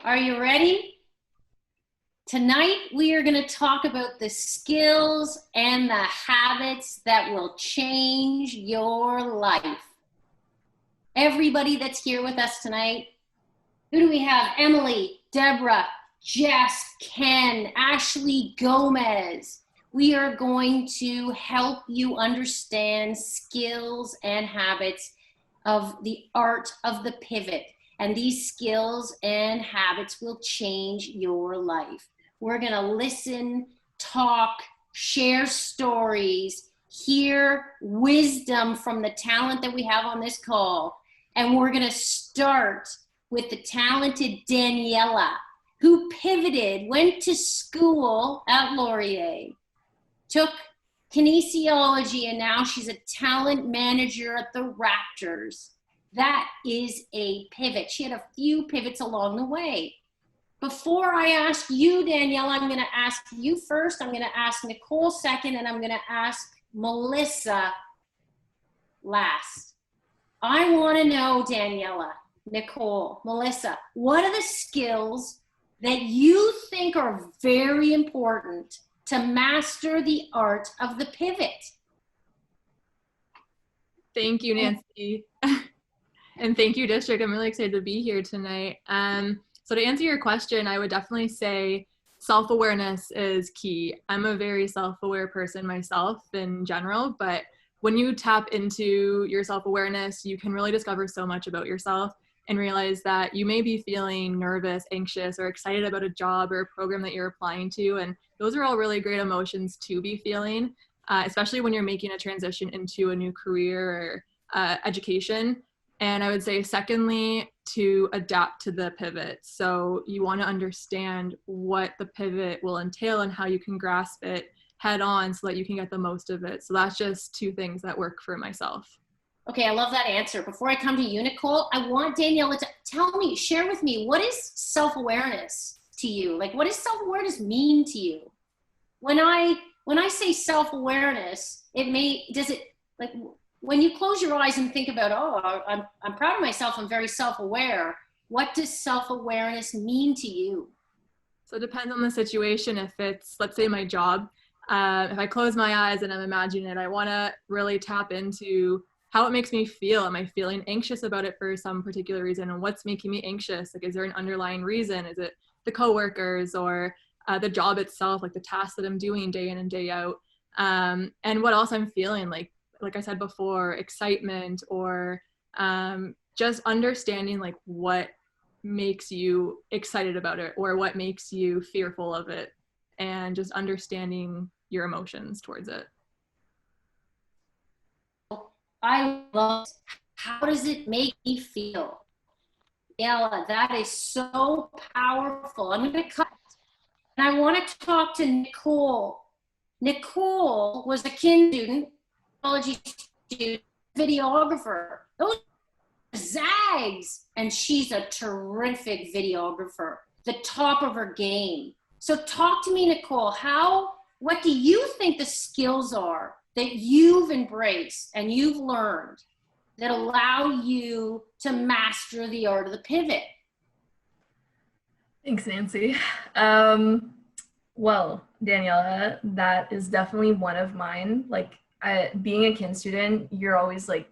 Are you ready? Tonight, we are going to talk about the skills and the habits that will change your life. Everybody that's here with us tonight, who do we have? Emily, Deborah, Jess, Ken, Ashley Gomez. We are going to help you understand skills and habits of the art of the pivot. And these skills and habits will change your life. We're going to listen, talk, share stories, hear wisdom from the talent that we have on this call. And we're going to start with the talented Daniela, who pivoted, went to school at Laurier, took kinesiology, and now she's a talent manager at the Raptors. That is a pivot. She had a few pivots along the way. Before I ask you, Daniela, I'm going to ask you first. I'm going to ask Nicole second, and I'm going to ask Melissa last. I want to know, Daniela, Nicole, Melissa, what are the skills that you think are very important to master the art of the pivot? Thank you, Nancy. And thank you, District. I'm really excited to be here tonight. So to answer your question, I would definitely say self-awareness is key. I'm a very self-aware person myself in general, but when you tap into your self-awareness, you can really discover so much about yourself and realize that you may be feeling nervous, anxious, or excited about a job or a program that you're applying to. And those are all really great emotions to be feeling, especially when you're making a transition into a new career or education. And I would say, secondly, to adapt to the pivot. So you want to understand what the pivot will entail and how you can grasp it head on so that you can get the most of it. So that's just two things that work for myself. Okay, I love that answer. Before I come to you, Nicole, I want Daniela to tell me, share with me, what is self-awareness to you? Like, what does self-awareness mean to you? When I say self-awareness, when you close your eyes and think about, oh, I'm proud of myself, I'm very self-aware, what does self-awareness mean to you? So it depends on the situation. If it's, let's say, my job, if I close my eyes and I'm imagining it, I want to really tap into how it makes me feel. Am I feeling anxious about it for some particular reason? And what's making me anxious? Like, is there an underlying reason? Is it the coworkers or the job itself, like the tasks that I'm doing day in and day out? And what else I'm feeling, like I said before, excitement or just understanding like what makes you excited about it or what makes you fearful of it, and just understanding your emotions towards it. I love it. How does it make me feel? Ella, that is so powerful. I'm going to cut. And I want to talk to Nicole. Nicole was a kin student, technology student, videographer. Those are zags. And she's a terrific videographer, the top of her game. So talk to me, Nicole. What do you think the skills are that you've embraced and you've learned that allow you to master the art of the pivot? Thanks, Nancy. Well, Daniela, that is definitely one of mine. Like, being a kin student, you're always like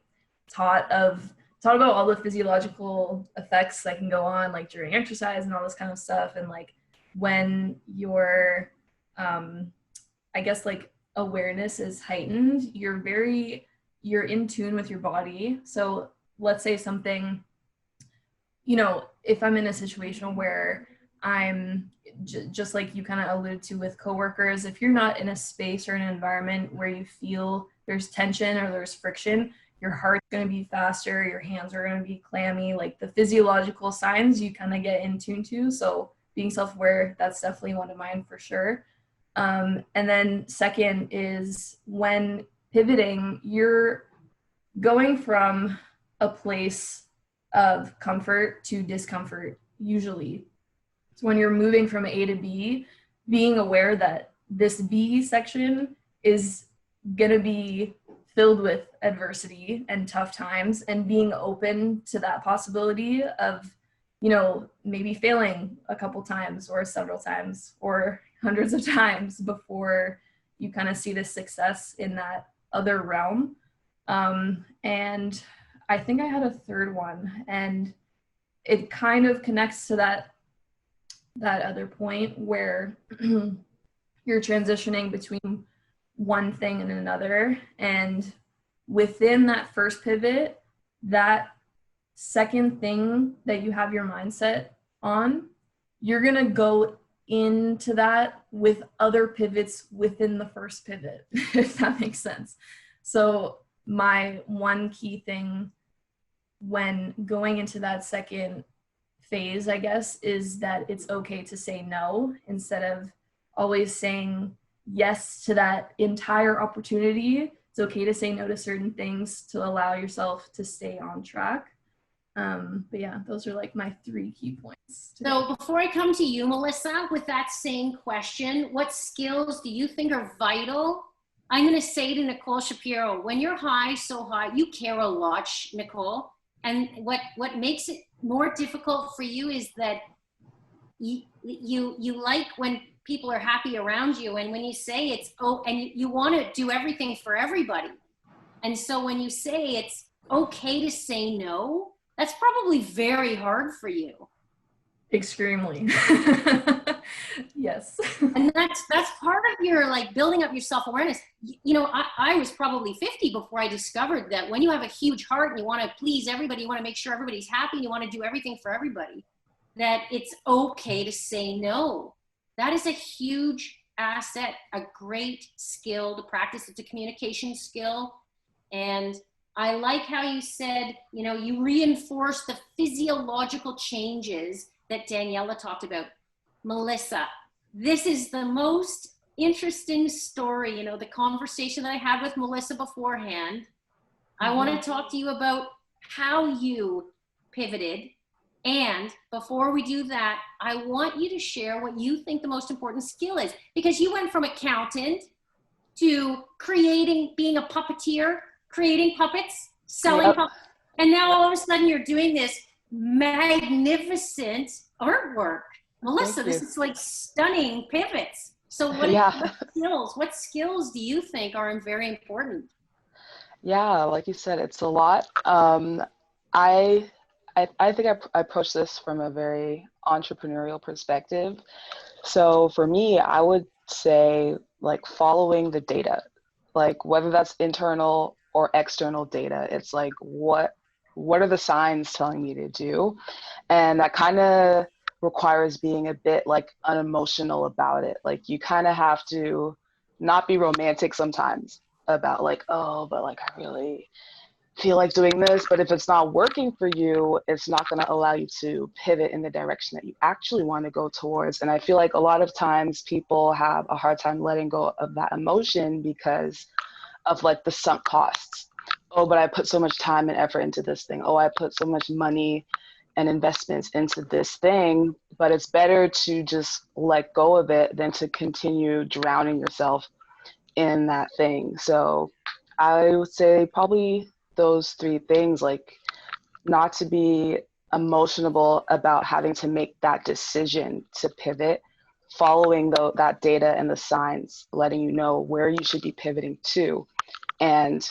taught about all the physiological effects that can go on, like during exercise and all this kind of stuff. And like when your, I guess like awareness is heightened, you're in tune with your body. So let's say something, if I'm in a situation where I'm just like you kind of alluded to with coworkers, if you're not in a space or an environment where you feel there's tension or there's friction, your heart's going to be faster, your hands are going to be clammy, like the physiological signs you kind of get in tune to. So being self-aware, that's definitely one of mine for sure. And then second is when pivoting, you're going from a place of comfort to discomfort, usually. So when you're moving from A to B, being aware that this B section is going to be filled with adversity and tough times, and being open to that possibility of maybe failing a couple times or several times or hundreds of times before you kind of see the success in that other realm. And I think I had a third one, and it kind of connects to that other point where you're transitioning between one thing and another. And within that first pivot, that second thing that you have your mindset on, you're going to go into that with other pivots within the first pivot, if that makes sense. So my one key thing when going into that second phase, I guess, is that it's okay to say no instead of always saying yes to that entire opportunity. It's okay to say no to certain things to allow yourself to stay on track. But yeah, those are like my 3 key points today. So before I come to you, Melissa, with that same question, what skills do you think are vital? I'm going to say to Nicole Shapiro, when you're high, so high, you care a lot, Nicole. And what makes it more difficult for you is that you like when people are happy around you, and when you say it's and you want to do everything for everybody, and so when you say it's okay to say no, that's probably very hard for you. Extremely. Yes. And that's part of your like building up your self-awareness. I was probably 50 before I discovered that when you have a huge heart and you want to please everybody, you want to make sure everybody's happy, you want to do everything for everybody, that it's okay to say no. That is a huge asset, a great skill to practice. It's a communication skill. And I like how you said, you reinforce the physiological changes that Daniela talked about. Melissa, this is the most interesting story, the conversation that I had with Melissa beforehand. I want to talk to you about how you pivoted. And before we do that, I want you to share what you think the most important skill is, because you went from accountant to being a puppeteer, creating puppets, selling puppets, and now all of a sudden you're doing this magnificent artwork. Melissa, this is like stunning pivots. So what skills do you think are very important? Yeah, like you said, it's a lot. I think I approach this from a very entrepreneurial perspective. So for me, I would say like following the data, like whether that's internal or external data. It's like what are the signs telling me to do? And that kind of requires being a bit like unemotional about it. Like you kind of have to not be romantic sometimes about like, oh, but like I really feel like doing this. But if it's not working for you, it's not going to allow you to pivot in the direction that you actually want to go towards. And I feel like a lot of times people have a hard time letting go of that emotion because of like the sunk costs. Oh, but I put so much time and effort into this thing. Oh, I put so much money and investments into this thing, but it's better to just let go of it than to continue drowning yourself in that thing. So I would say probably those 3 things, like not to be emotional about having to make that decision to pivot, following that data and the signs, letting you know where you should be pivoting to, and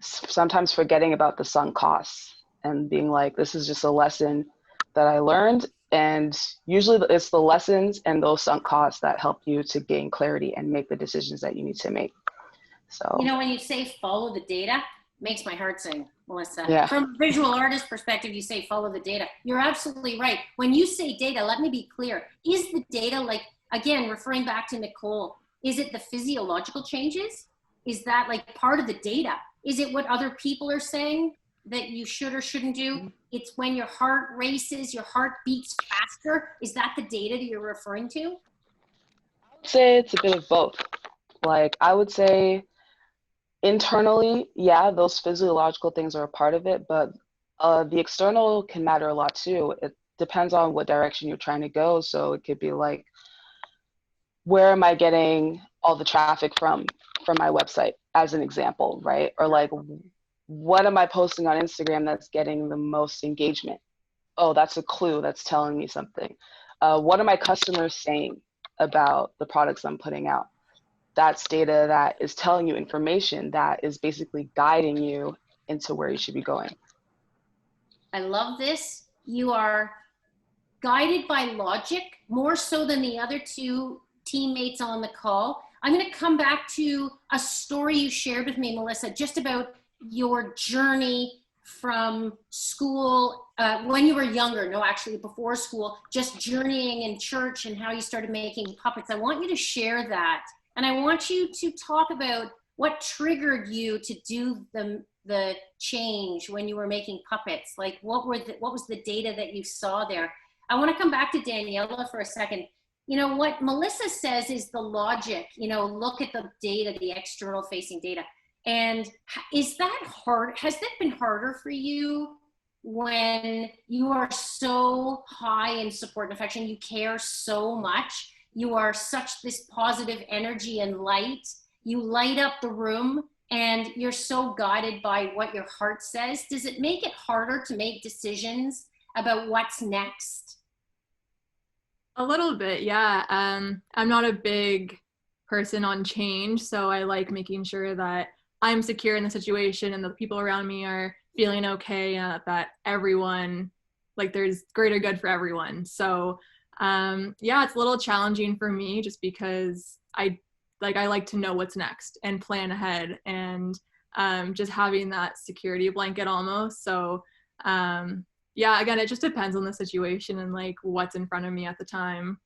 sometimes forgetting about the sunk costs and being like, this is just a lesson that I learned. And usually it's the lessons and those sunk costs that help you to gain clarity and make the decisions that you need to make. So, when you say follow the data, makes my heart sing, Melissa. Yeah. From a visual artist perspective, you say follow the data. You're absolutely right. When you say data, let me be clear. Is the data, like, again, referring back to Nicole, is it the physiological changes? Is that like part of the data? Is it what other people are saying that you should or shouldn't do? It's when your heart races, your heart beats faster. Is that the data that you're referring to? I would say it's a bit of both. Like I would say internally, yeah, those physiological things are a part of it, but the external can matter a lot too. It depends on what direction you're trying to go. So it could be like, where am I getting all the traffic from my website, as an example, right? Or like, what am I posting on Instagram that's getting the most engagement? oh, that's a clue that's telling me something. What are my customers saying about the products I'm putting out? That's data that is telling you information that is basically guiding you into where you should be going. I love this. You are guided by logic more so than the other two teammates on the call. I'm going to come back to a story you shared with me, Melissa, just about your journey from school, when you were younger, no, actually before school, just journeying in church and how you started making puppets. I want you to share that. And I want you to talk about what triggered you to do the change when you were making puppets. Like what was the data that you saw there? I want to come back to Daniela for a second. You know, what Melissa says is the logic, you know, look at the data, the external facing data. And is that hard? Has that been harder for you when you are so high in support and affection, you care so much, you are such this positive energy and light, you light up the room and you're so guided by what your heart says? Does it make it harder to make decisions about what's next? A little bit, yeah. I'm not a big person on change, so I like making sure that I'm secure in the situation and the people around me are feeling okay, that everyone, like there's greater good for everyone. So yeah, it's a little challenging for me just because I like to know what's next and plan ahead, and just having that security blanket almost. So yeah, again, it just depends on the situation and like what's in front of me at the time.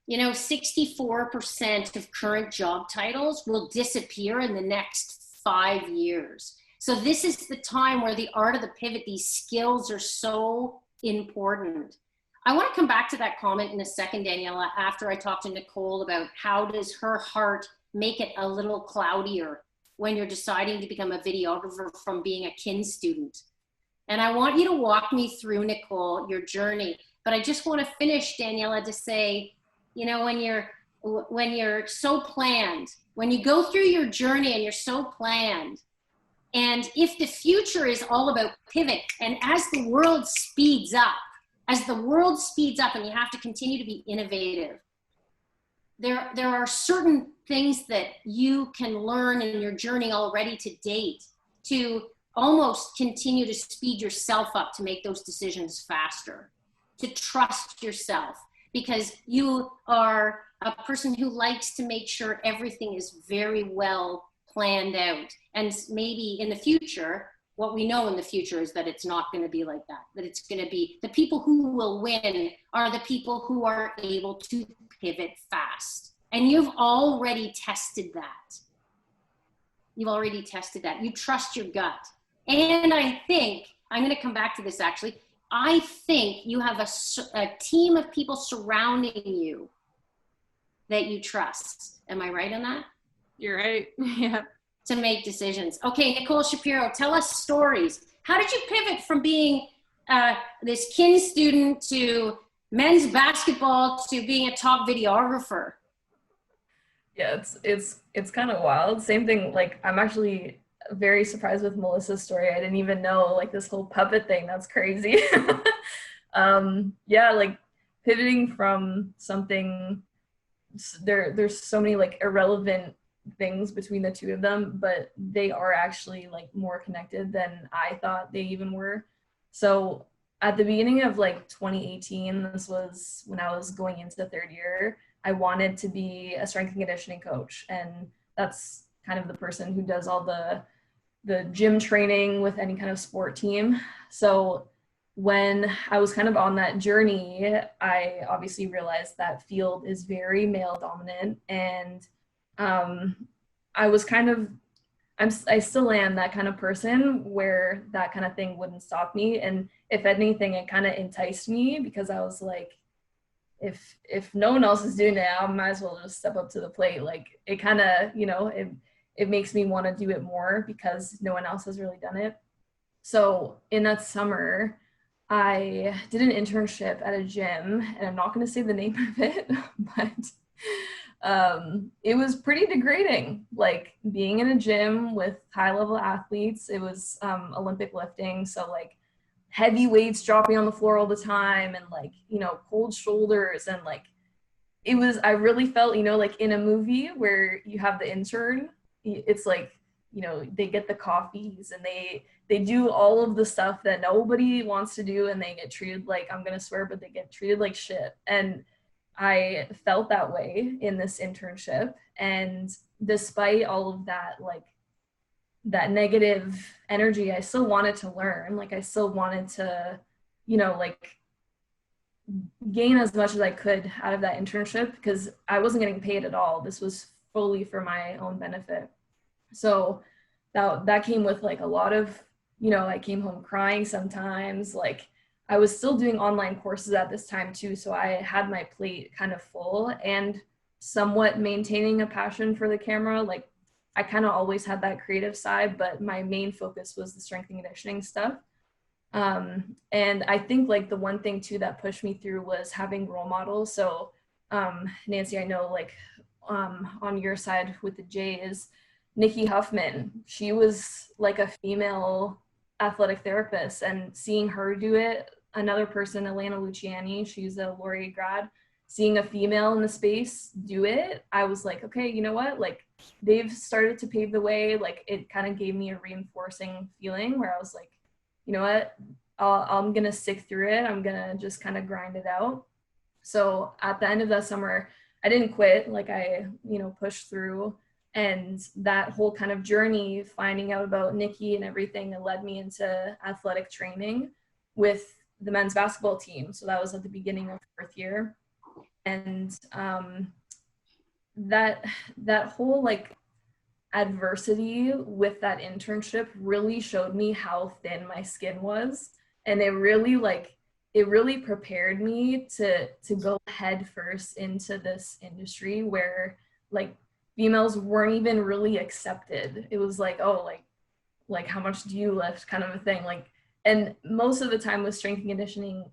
You know, 64% of current job titles will disappear in the next 5 years. So this is the time where the art of the pivot, these skills are so important. I want to come back to that comment in a second, Daniela, after I talk to Nicole about how does her heart make it a little cloudier when you're deciding to become a videographer from being a kin student. And I want you to walk me through, Nicole, your journey. But I just want to finish, Daniela, to say, you know, when you're so planned, when you go through your journey and you're so planned, and if the future is all about pivot, and as the world speeds up and you have to continue to be innovative, there are certain things that you can learn in your journey already to date to almost continue to speed yourself up to make those decisions faster, to trust yourself, because you are a person who likes to make sure everything is very well planned out. And maybe in the future, what we know in the future is that it's not going to be like that, that it's going to be the people who will win are the people who are able to pivot fast. And you've already tested that. You trust your gut. And I think, I'm going to come back to this actually, I think you have a team of people surrounding you that you trust. Am I right on that? You're right. Yeah. To make decisions. Okay, Nicole Shapiro, tell us stories. How did you pivot from being this kin student to men's basketball to being a top videographer? Yeah, it's kind of wild. Same thing, like I'm actually very surprised with Melissa's story. I didn't even know like this whole puppet thing. That's crazy. Yeah, like pivoting from something, there's so many like irrelevant things between the two of them, but they are actually like more connected than I thought they even were. So at the beginning of like 2018, this was when I was going into the third year, I wanted to be a strength and conditioning coach. And that's kind of the person who does all the gym training with any kind of sport team. So when I was kind of on that journey, I obviously realized that field is very male dominant. And I was kind of, I still am that kind of person where that kind of thing wouldn't stop me. And if anything, it kind of enticed me because I was like, if no one else is doing it, I might as well just step up to the plate. Like it kind of, you know, it makes me want to do it more because no one else has really done it. So in that summer, I did an internship at a gym, and I'm not going to say the name of it, but it was pretty degrading. Like being in a gym with high level athletes, it was Olympic lifting. So like heavy weights dropping on the floor all the time, and like, you know, cold shoulders, and like I really felt, you know, like in a movie where you have the intern, it's like, you know, they get the coffees and they do all of the stuff that nobody wants to do, and they get treated like, I'm gonna swear, but they get treated like shit. And I felt that way in this internship. And despite all of that, like that negative energy, I still wanted to learn. Like I still wanted to, you know, like gain as much as I could out of that internship, because I wasn't getting paid at all. This was fully for my own benefit. So that came with like a lot of, you know, I came home crying sometimes. Like I was still doing online courses at this time too, so I had my plate kind of full, and somewhat maintaining a passion for the camera. Like I kind of always had that creative side, but my main focus was the strength and conditioning stuff. And I think like the one thing too that pushed me through was having role models. So Nancy, I know like on your side with the Jays, Nikki Huffman, she was like a female athletic therapist, and seeing her do it, another person, Elena Luciani, she's a Laurier grad, seeing a female in the space do it, I was like, okay, you know what, like they've started to pave the way. Like it kind of gave me a reinforcing feeling where I was like, you know what, I'm gonna stick through it, I'm gonna just kind of grind it out. So at the end of that summer, I didn't quit, like I, you know, pushed through. And that whole kind of journey, finding out about Nikki and everything, that led me into athletic training with the men's basketball team. So that was at the beginning of fourth year. And that whole like adversity with that internship really showed me how thin my skin was. And it really prepared me to go head first into this industry where like females weren't even really accepted. It was like, oh, like how much do you lift kind of a thing. Like, and most of the time with strength and conditioning,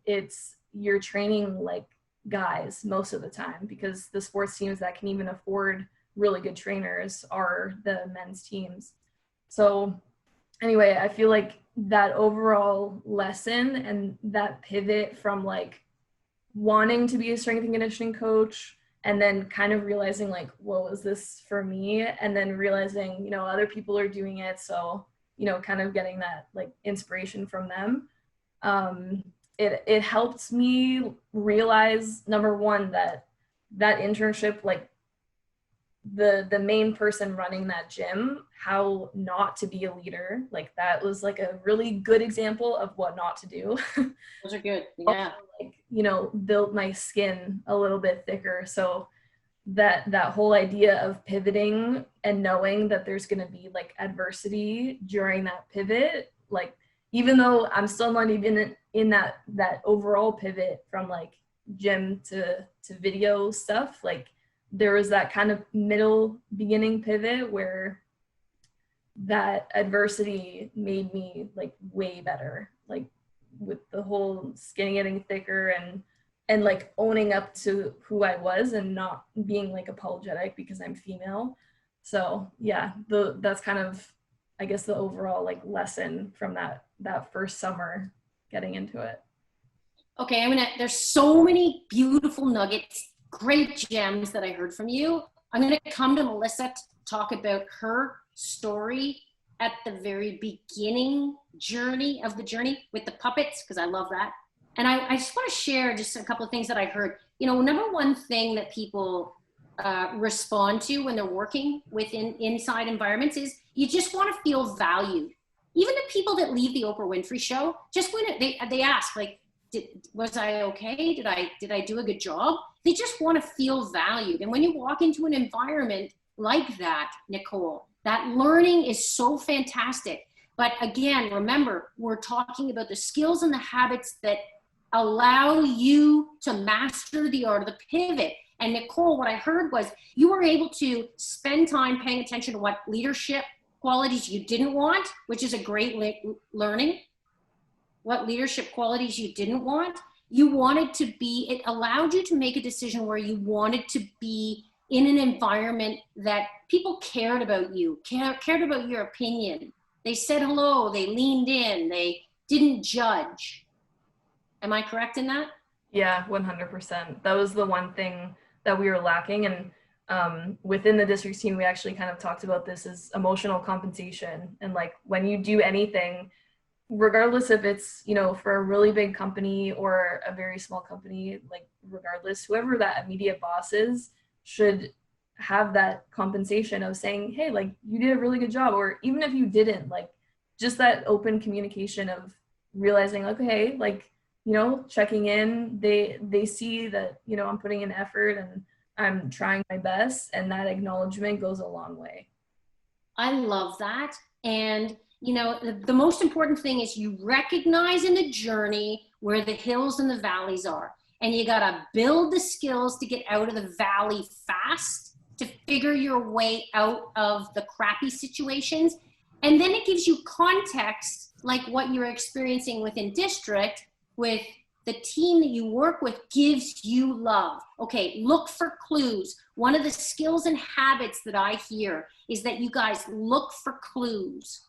you're training like guys most of the time, because the sports teams that can even afford really good trainers are the men's teams. So anyway, I feel like that overall lesson and that pivot from like wanting to be a strength and conditioning coach, and then kind of realizing like, whoa, is this for me? And then realizing, you know, other people are doing it. So, you know, kind of getting that like inspiration from them. It helped me realize, number one, that internship, like the main person running that gym, how not to be a leader. Like that was like a really good example of what not to do. Those are good. Yeah. Also, like, you know, built my skin a little bit thicker. So that whole idea of pivoting and knowing that there's going to be like adversity during that pivot, like even though I'm still not even in that overall pivot from like gym to video stuff, like there was that kind of beginning pivot where that adversity made me like way better, like with the whole skin getting thicker and like owning up to who I was and not being like apologetic because I'm female. So yeah, that's kind of, I guess, the overall like lesson from that first summer getting into it. Okay, there's so many beautiful nuggets, great gems that I heard from you. I'm gonna come to Melissa to talk about her story at the very beginning journey with the puppets, because I love that. And I just want to share just a couple of things that I heard. You know, number one thing that people respond to when they're working within inside environments is you just want to feel valued. Even the people that leave the Oprah Winfrey show, just when they ask like, was I okay? Did I do a good job? They just want to feel valued. And when you walk into an environment like that, Nicole, that learning is so fantastic. But again, remember, we're talking about the skills and the habits that allow you to master the art of the pivot. And Nicole, what I heard was you were able to spend time paying attention to what leadership qualities you didn't want, which is a great learning. What leadership qualities you didn't want. You wanted to be, it allowed you to make a decision where you wanted to be in an environment that people cared about you, cared about your opinion. They said hello, they leaned in, they didn't judge. Am I correct in that? Yeah, 100%. That was the one thing that we were lacking. And within the district team, we actually kind of talked about this as emotional compensation. And like when you do anything, regardless if it's, you know, for a really big company or a very small company, like regardless, whoever that immediate boss is should have that compensation of saying, hey, like you did a really good job. Or even if you didn't, like just that open communication of realizing like, hey, like, you know, checking in, they see that, you know, I'm putting in effort and I'm trying my best, and that acknowledgement goes a long way. I love that. And, you know, the most important thing is you recognize in the journey where the hills and the valleys are. And you got to build the skills to get out of the valley fast, to figure your way out of the crappy situations. And then it gives you context, like what you're experiencing within district, with the team that you work with gives you love. Okay, look for clues. One of the skills and habits that I hear is that you guys look for clues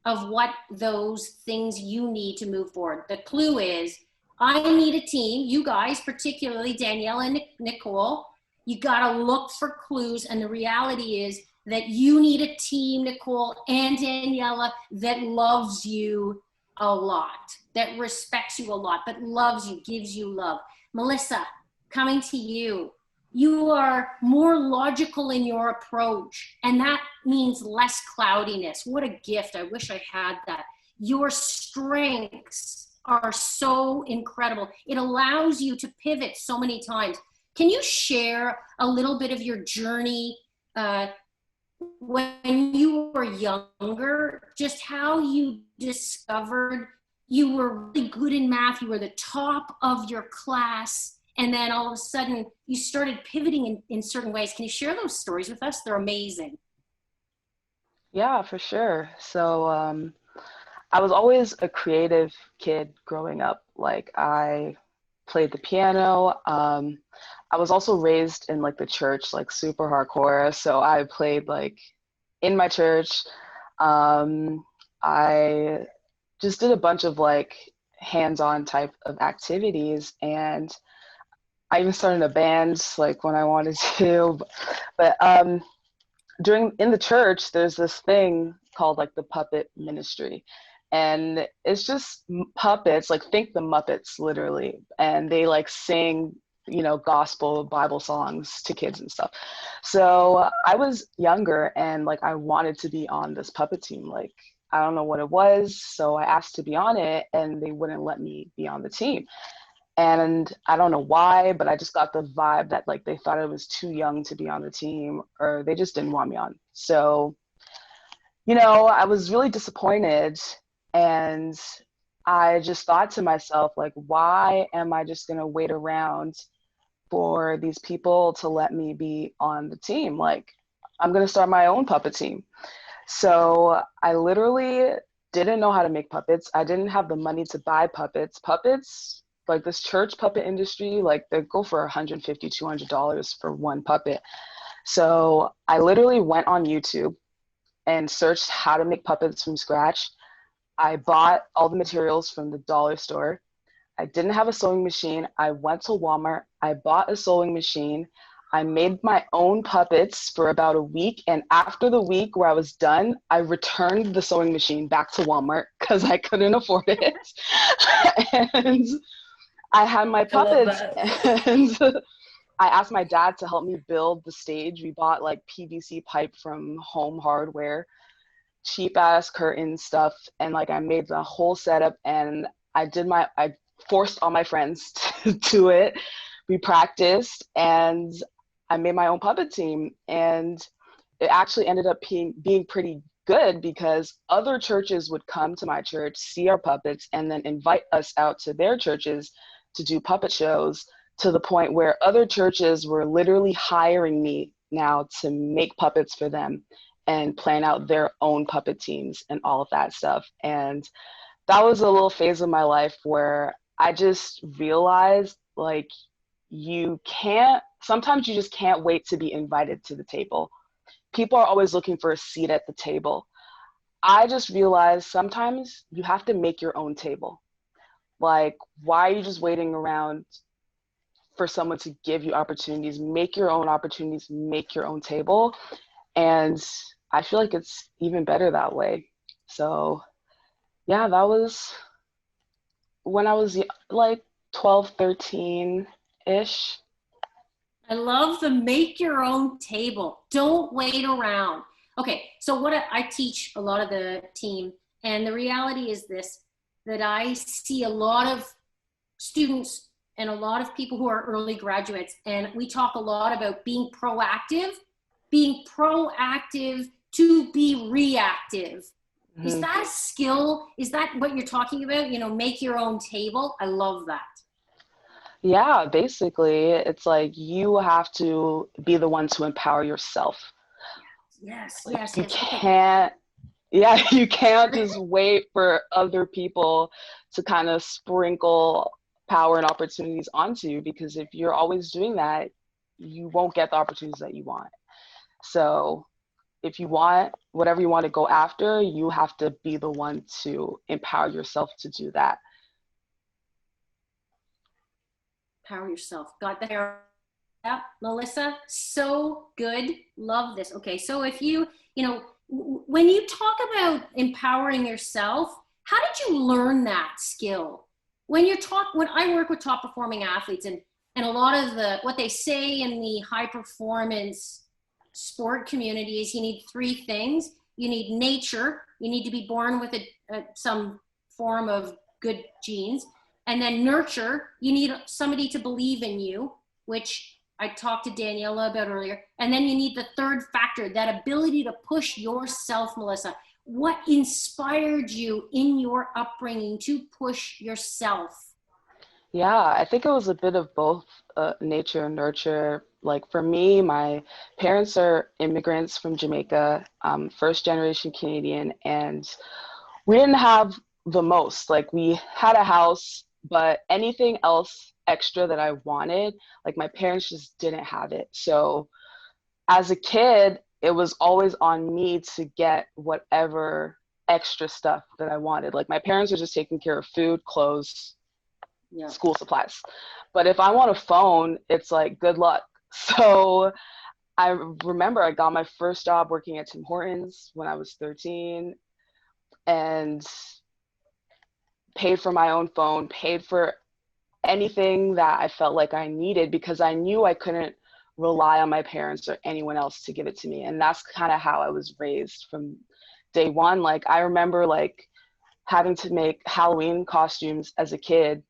of what those things you need to move forward. The clue is, I need a team. You guys, particularly Danielle and Nicole, you gotta look for clues. And the reality is that you need a team, Nicole and Daniela, that loves you a lot, that respects you a lot, that loves you, gives you love. Melissa, coming to you. You are more logical in your approach, and that means less cloudiness. What a gift. I wish I had that. Your strengths are so incredible. It allows you to pivot so many times. Can you share a little bit of your journey when you were younger, just how you discovered you were really good in math, you were the top of your class, and then all of a sudden you started pivoting in certain ways? Can you share those stories with us? They're amazing. Yeah, for sure. So I was always a creative kid growing up. Like I played the piano. I was also raised in like the church, like super hardcore. So I played like in my church. I just did a bunch of like hands-on type of activities, and I even started a band like when I wanted to. But in the church, there's this thing called like the puppet ministry. And it's just puppets, like think the Muppets literally. And they like sing, you know, gospel Bible songs to kids and stuff. So I was younger and like I wanted to be on this puppet team. Like I don't know what it was. So I asked to be on it and they wouldn't let me be on the team. And I don't know why, but I just got the vibe that like they thought I was too young to be on the team, or they just didn't want me on. So, you know, I was really disappointed, and I just thought to myself, like, why am I just gonna wait around for these people to let me be on the team? Like, I'm gonna start my own puppet team. So I literally didn't know how to make puppets. I didn't have the money to buy puppets. Puppets, like this church puppet industry, like they go for $150, $200 for one puppet. So I literally went on YouTube and searched how to make puppets from scratch. I bought all the materials from the dollar store. I didn't have a sewing machine. I went to Walmart. I bought a sewing machine. I made my own puppets for about a week. And after the week where I was done, I returned the sewing machine back to Walmart because I couldn't afford it. And I had my puppets, and I asked my dad to help me build the stage. We bought like PVC pipe from Home Hardware, cheap ass curtain stuff, and like I made the whole setup, and I forced all my friends to do it. We practiced, and I made my own puppet team, and it actually ended up being pretty good because other churches would come to my church, see our puppets, and then invite us out to their churches to do puppet shows, to the point where other churches were literally hiring me now to make puppets for them and plan out their own puppet teams and all of that stuff. And that was a little phase of my life where I just realized like sometimes you just can't wait to be invited to the table. People are always looking for a seat at the table. I just realized sometimes you have to make your own table. Like, why are you just waiting around for someone to give you opportunities? Make your own opportunities, make your own table. And I feel like it's even better that way. So yeah, that was when I was like 12, 13-ish. I love the make your own table. Don't wait around. Okay, so what I teach a lot of the team, and the reality is this, that I see a lot of students and a lot of people who are early graduates, and we talk a lot about being proactive to be reactive. Mm-hmm. Is that a skill? Is that what you're talking about? You know, make your own table. I love that. Yeah, basically, it's like you have to be the one to empower yourself. Yes, like yes, you yes. can't, yeah, you can't just wait for other people to kind of sprinkle power and opportunities onto you, because if you're always doing that, you won't get the opportunities that you want. So if you want whatever you want to go after, you have to be the one to empower yourself to do that. Empower yourself. Got that? Yeah, Melissa, so good. Love this. Okay, so if you know, when you talk about empowering yourself, how did you learn that skill? When I work with top performing athletes, and a lot of what they say in the high performance sport community is you need three things. You need nature. You need to be born with some form of good genes. And then nurture. You need somebody to believe in you, which I talked to Daniela about earlier. And then you need the third factor, that ability to push yourself, Melissa. What inspired you in your upbringing to push yourself? Yeah, I think it was a bit of both, nature and nurture. Like for me, my parents are immigrants from Jamaica, first generation Canadian, and we didn't have the most. Like we had a house, but anything else extra that I wanted, like my parents just didn't have it. So as a kid, it was always on me to get whatever extra stuff that I wanted. Like my parents were just taking care of food, clothes, Yeah. school supplies. But if I want a phone, it's like, good luck. So I remember I got my first job working at Tim Hortons when I was 13, and paid for my own phone, paid for anything that I felt like I needed, because I knew I couldn't rely on my parents or anyone else to give it to me. And that's kind of how I was raised from day one. Like I remember like having to make Halloween costumes as a kid,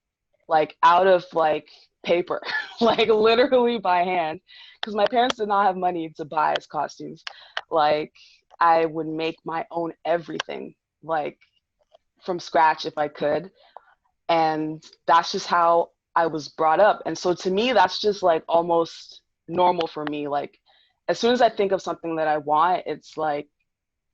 like out of like paper, like literally by hand, because my parents did not have money to buy us costumes. Like I would make my own everything, like from scratch if I could. And that's just how I was brought up. And so to me, that's just like almost normal for me. Like as soon as I think of something that I want, it's like,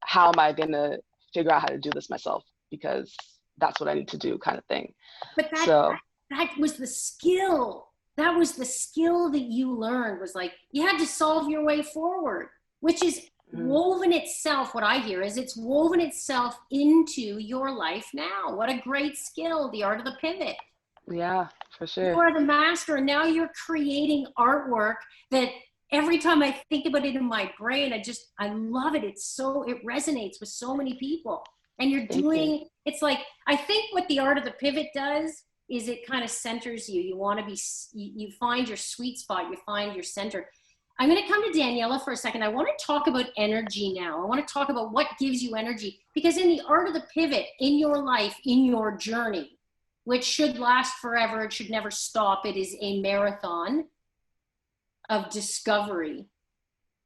how am I gonna figure out how to do this myself? Because that's what I need to do, kind of thing. But that was the skill. That was the skill that you learned, was like, you had to solve your way forward, which is woven itself. What I hear is it's woven itself into your life now. What a great skill, the art of the pivot. Yeah, for sure. You are the master, and now you're creating artwork that every time I think about it in my brain, I love it. It resonates with so many people. And you're doing, it's like, I think what the art of the pivot does is it kind of centers you. You want to be, you find your sweet spot, you find your center. I'm going to come to Daniela for a second. I want to talk about energy now. I want to talk about what gives you energy, because in the art of the pivot, in your life, in your journey, which should last forever, it should never stop. It is a marathon of discovery.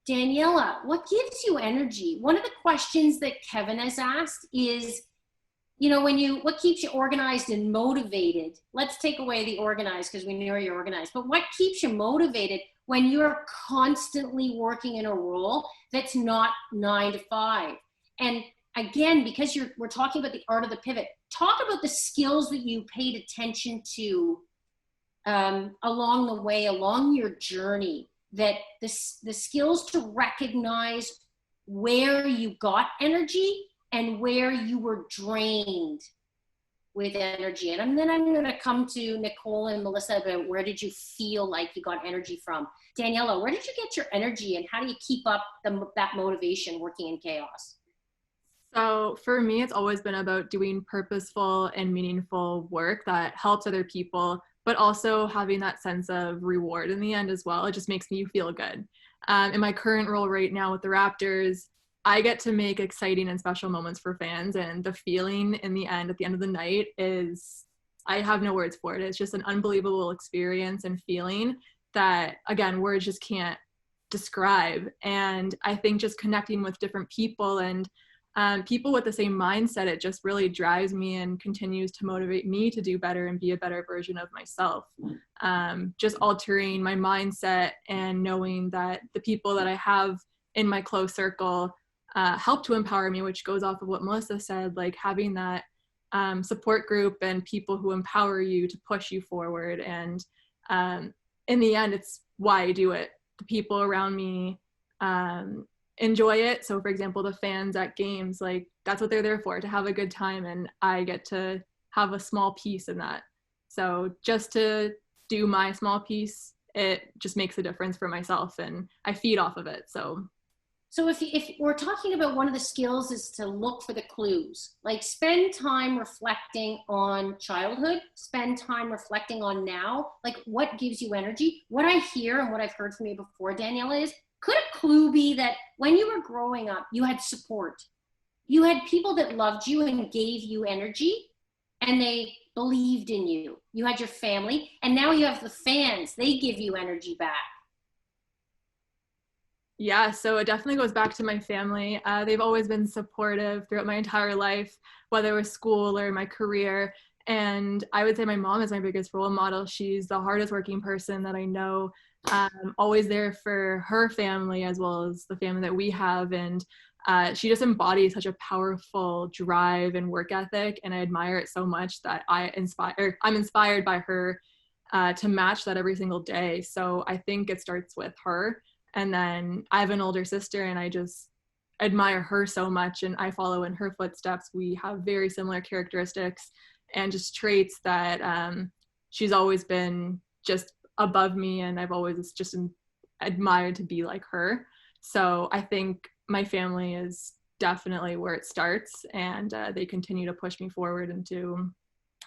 Daniela, what gives you energy? One of the questions that Kevin has asked is, you know, what keeps you organized and motivated? Let's take away the organized, because we know you're organized, but what keeps you motivated when you're constantly working in a role that's not 9 to 5? And again, because we're talking about the art of the pivot, talk about the skills that you paid attention to along the way, along your journey, that the skills to recognize where you got energy and where you were drained with energy. And then I'm going to come to Nicole and Melissa about where did you feel like you got energy from. Daniela, where did you get your energy and how do you keep up that motivation working in chaos? So for me, it's always been about doing purposeful and meaningful work that helps other people, but also having that sense of reward in the end as well. It just makes me feel good. In my current role right now with the Raptors, I get to make exciting and special moments for fans, and the feeling in the end, at the end of the night, is, I have no words for it. It's just an unbelievable experience and feeling that, again, words just can't describe. And I think just connecting with different people and people with the same mindset, it just really drives me and continues to motivate me to do better and be a better version of myself. Just altering my mindset and knowing that the people that I have in my close circle help to empower me, which goes off of what Melissa said, like having that support group and people who empower you to push you forward. And in the end, it's why I do it. The people around me enjoy it. So for example, the fans at games, like that's what they're there for, to have a good time, and I get to have a small piece in that. So just to do my small piece, it just makes a difference for myself and I feed off of it. So if we're talking about one of the skills is to look for the clues, like spend time reflecting on childhood, spend time reflecting on now, like what gives you energy. What I hear and what I've heard from you before, Daniela, is could a clue be that when you were growing up, you had support? You had people that loved you and gave you energy and they believed in you. You had your family, and now you have the fans. They give you energy back. Yeah, so it definitely goes back to my family. They've always been supportive throughout my entire life, whether it was school or my career. And I would say my mom is my biggest role model. She's the hardest working person that I know, always there for her family as well as the family that we have. And she just embodies such a powerful drive and work ethic. And I admire it so much that I'm inspired by her to match that every single day. So I think it starts with her. And then I have an older sister and I just admire her so much and I follow in her footsteps. We have very similar characteristics and just traits that she's always been just above me, and I've always just admired to be like her. So I think my family is definitely where it starts, and they continue to push me forward into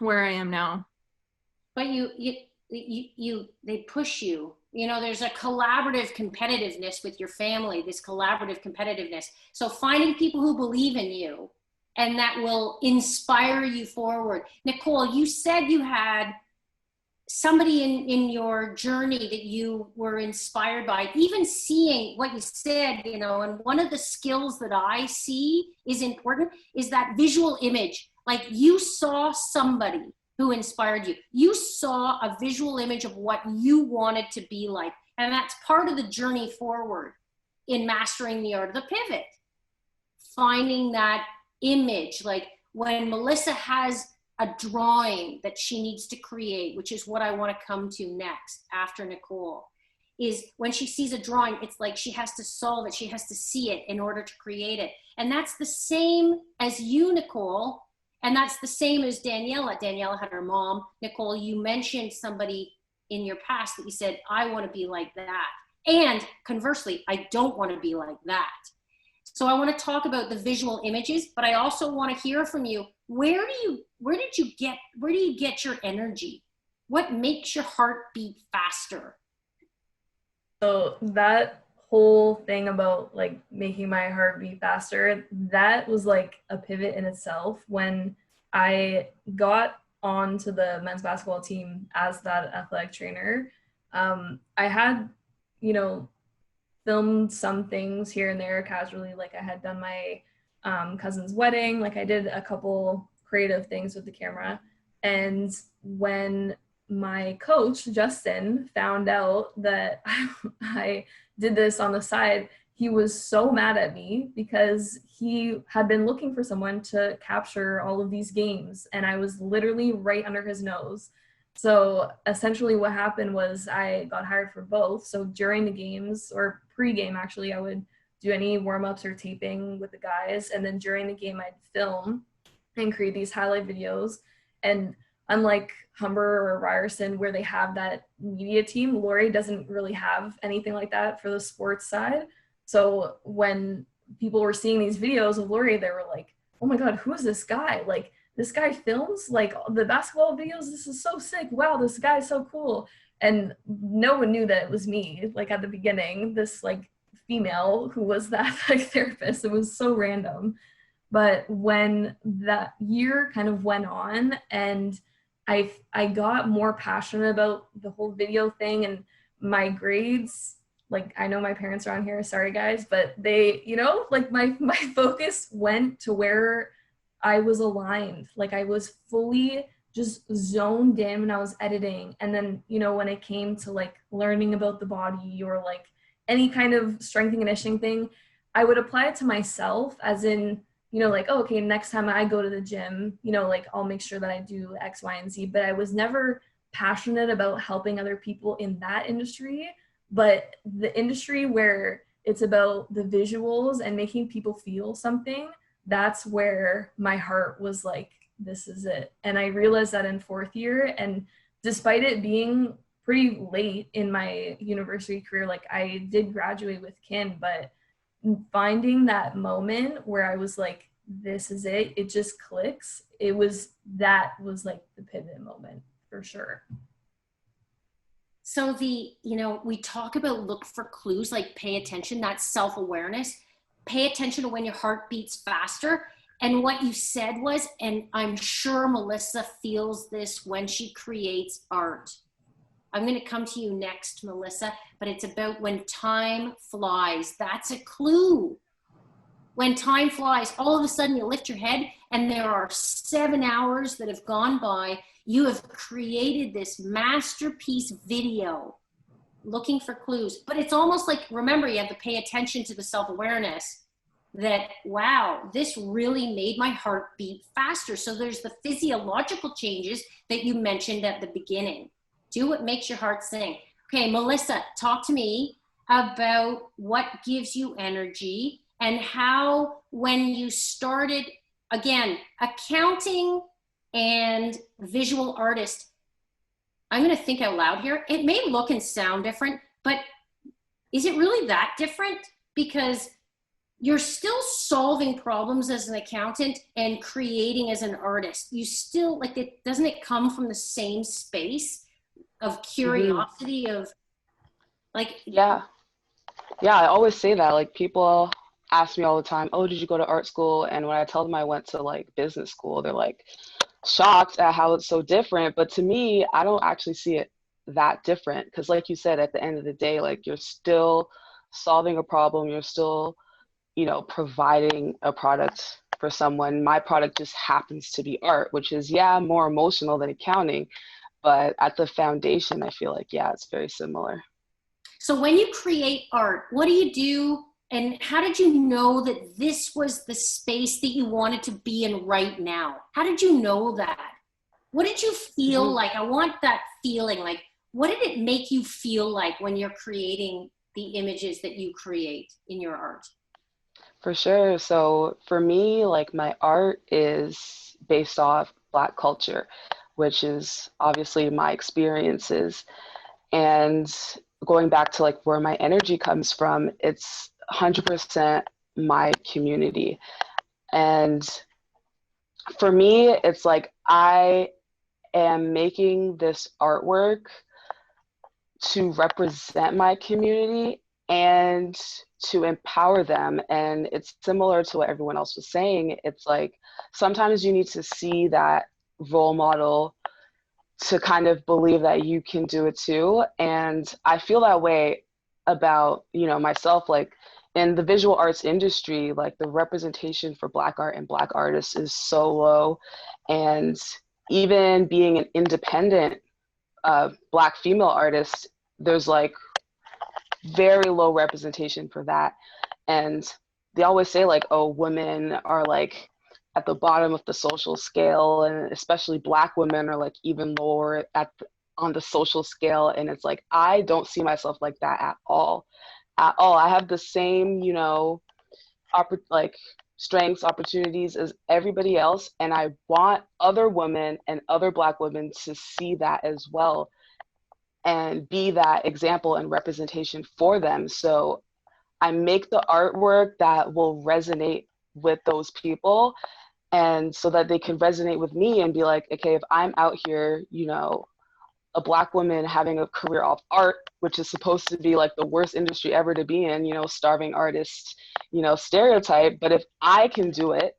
where I am now. But they push you. You know, there's a collaborative competitiveness with your family, this collaborative competitiveness. So finding people who believe in you and that will inspire you forward. Nicole, you said you had somebody in your journey that you were inspired by, even seeing what you said, you know, and one of the skills that I see is important is that visual image. Like you saw somebody who inspired you. You saw a visual image of what you wanted to be like. And that's part of the journey forward in mastering the art of the pivot. Finding that image, like when Melissa has a drawing that she needs to create, which is what I want to come to next after Nicole, is when she sees a drawing, it's like she has to solve it. She has to see it in order to create it. And that's the same as you, Nicole. And that's the same as Daniela. Daniela had her mom. Nicole, you mentioned somebody in your past that you said, I want to be like that. And conversely, I don't want to be like that. So I want to talk about the visual images, but I also want to hear from you. Where do you get your energy? What makes your heart beat faster? So that whole thing about like making my heart beat faster, that was like a pivot in itself when I got onto the men's basketball team as that athletic trainer. I had, filmed some things here and there casually, like I had done my cousin's wedding, like I did a couple creative things with the camera. And when my coach, Justin, found out that I did this on the side, he was so mad at me because he had been looking for someone to capture all of these games, and I was literally right under his nose. So essentially what happened was I got hired for both. So during the games, or pre-game actually, I would do any warm-ups or taping with the guys, and then during the game I'd film and create these highlight videos. And unlike Humber or Ryerson, where they have that media team, Lori doesn't really have anything like that for the sports side. So when people were seeing these videos of Lori, they were like, oh my God, who is this guy? Like, this guy films like the basketball videos. This is so sick. Wow, this guy's so cool. And no one knew that it was me, like at the beginning, this like female who was that like therapist. It was so random. But when that year kind of went on and I got more passionate about the whole video thing, and my grades, like, I know my parents are on here, sorry guys, but they, you know, like my focus went to where I was aligned. Like I was fully just zoned in when I was editing. And then, you know, when it came to like learning about the body or like any kind of strength and conditioning thing, I would apply it to myself, as in, you know, like, oh, okay, next time I go to the gym, you know, like I'll make sure that I do X, Y, and Z. But I was never passionate about helping other people in that industry. But the industry where it's about the visuals and making people feel something, that's where my heart was like, this is it. And I realized that in fourth year. And despite it being pretty late in my university career, like I did graduate with kin, but finding that moment where I was like, this is it, it just clicks. That was like the pivot moment for sure. So we talk about look for clues, like pay attention, that's self-awareness. Pay attention to when your heart beats faster. And what you said was, and I'm sure Melissa feels this when she creates art. I'm going to come to you next, Melissa, but it's about when time flies. That's a clue. When time flies, all of a sudden you lift your head and there are 7 hours that have gone by. You have created this masterpiece video looking for clues. But it's almost like, remember, you have to pay attention to the self-awareness that, wow, this really made my heart beat faster. So there's the physiological changes that you mentioned at the beginning. Do what makes your heart sing. Okay, Melissa, talk to me about what gives you energy and how, when you started, again, accounting and visual artist, I'm going to think out loud here. It may look and sound different, but is it really that different? Because you're still solving problems as an accountant and creating as an artist. You still, like, it doesn't it come from the same space of curiosity, of like, yeah, I always say that. Like, people ask me all the time, oh, did you go to art school? And when I tell them I went to like business school, they're like shocked at how it's so different. But to me, I don't actually see it that different, because like you said, at the end of the day, like, you're still solving a problem, you're still, you know, providing a product for someone. My product just happens to be art, which is, yeah, more emotional than accounting. But at the foundation, I feel like, yeah, it's very similar. So when you create art, what do you do? And how did you know that this was the space that you wanted to be in right now? How did you know that? What did you feel like? I want that feeling. Like, what did it make you feel like when you're creating the images that you create in your art? For sure. So for me, like, my art is based off Black culture, which is obviously my experiences. And going back to like where my energy comes from, it's 100% my community. And for me, it's like, I am making this artwork to represent my community and to empower them. And it's similar to what everyone else was saying. It's like, sometimes you need to see that role model to kind of believe that you can do it too. And I feel that way about, you know, myself. Like, in the visual arts industry, like, the representation for Black art and Black artists is so low. And even being an independent Black female artist, there's like very low representation for that. And they always say like, oh, women are like at the bottom of the social scale, and especially Black women are like even lower on the social scale. And it's like, I don't see myself like that at all. I have the same, like strengths, opportunities as everybody else. And I want other women and other Black women to see that as well and be that example and representation for them. So I make the artwork that will resonate with those people, and so that they can resonate with me and be like, okay, if I'm out here, a Black woman having a career off art, which is supposed to be like the worst industry ever to be in, starving artist, stereotype. But if I can do it,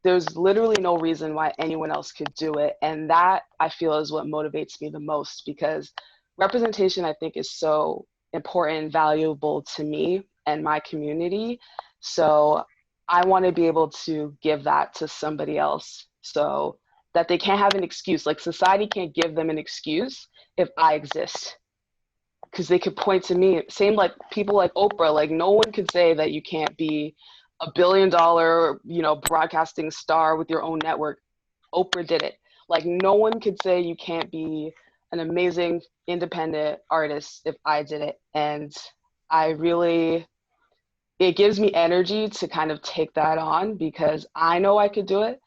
there's literally no reason why anyone else could do it. And that, I feel, is what motivates me the most, because representation, I think, is so important and valuable to me and my community. So I want to be able to give that to somebody else, so that they can't have an excuse. Like, society can't give them an excuse if I exist, because they could point to me. Same like people like Oprah. Like, no one could say that you can't be a $1 billion, broadcasting star with your own network. Oprah did it. Like, no one could say you can't be an amazing independent artist if I did it. And it gives me energy to kind of take that on, because I know I could do it.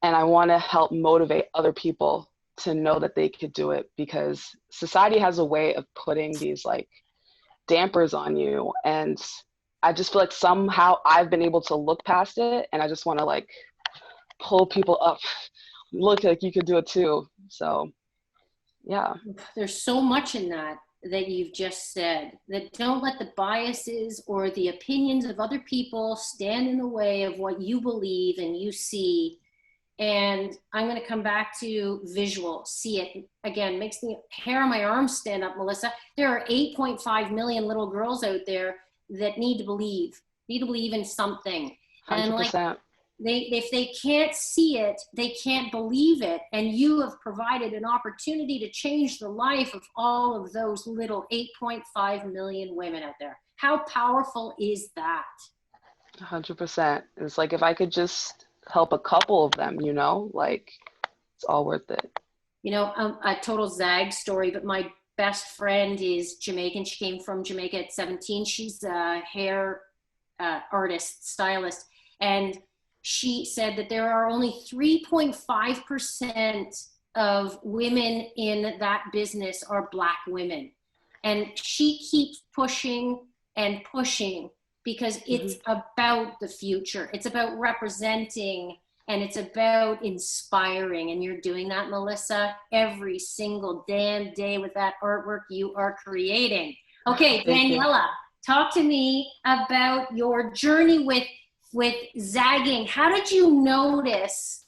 And I want to help motivate other people to know that they could do it, because society has a way of putting these like dampers on you. And I just feel like somehow I've been able to look past it, and I just want to like pull people up. Look, like you could do it too. So yeah. There's so much in that you've just said, that don't let the biases or the opinions of other people stand in the way of what you believe and you see. And I'm going to come back to visual, see it again, makes the hair on my arms stand up, Melissa. There are 8.5 million little girls out there that need to believe in something. 100%. And like, if they can't see it, they can't believe it. And you have provided an opportunity to change the life of all of those little 8.5 million women out there. How powerful is that? 100%. It's like, if I could just help a couple of them, like, it's all worth it. A total zag story, but my best friend is Jamaican. She came from Jamaica at 17. She's a hair artist, stylist. And she said that there are only 3.5% of women in that business are Black women. And she keeps pushing and pushing, because it's about the future. It's about representing, and it's about inspiring. And you're doing that, Melissa, every single damn day with that artwork you are creating. Okay, Daniela, talk to me about your journey with zagging. How did you notice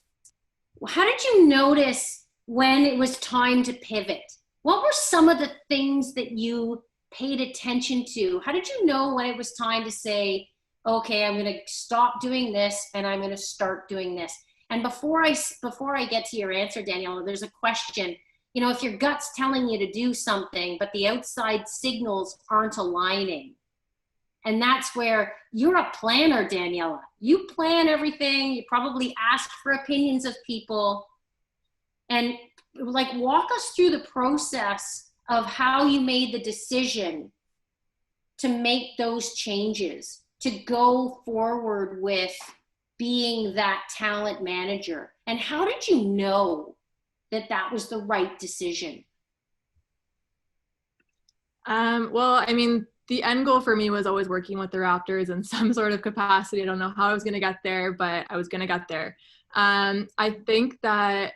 when it was time to pivot? What were some of the things that you paid attention to? How did you know when it was time to say, okay, I'm going to stop doing this and I'm going to start doing this? And before I get to your answer, Daniela, there's a question. If your gut's telling you to do something, but the outside signals aren't aligning. And that's where you're a planner, Daniela. You plan everything. You probably ask for opinions of people. And like, walk us through the process of how you made the decision to make those changes, to go forward with being that talent manager. And how did you know that that was the right decision? Well, I mean, the end goal for me was always working with the Raptors in some sort of capacity. I don't know how I was going to get there, but I was going to get there. I think that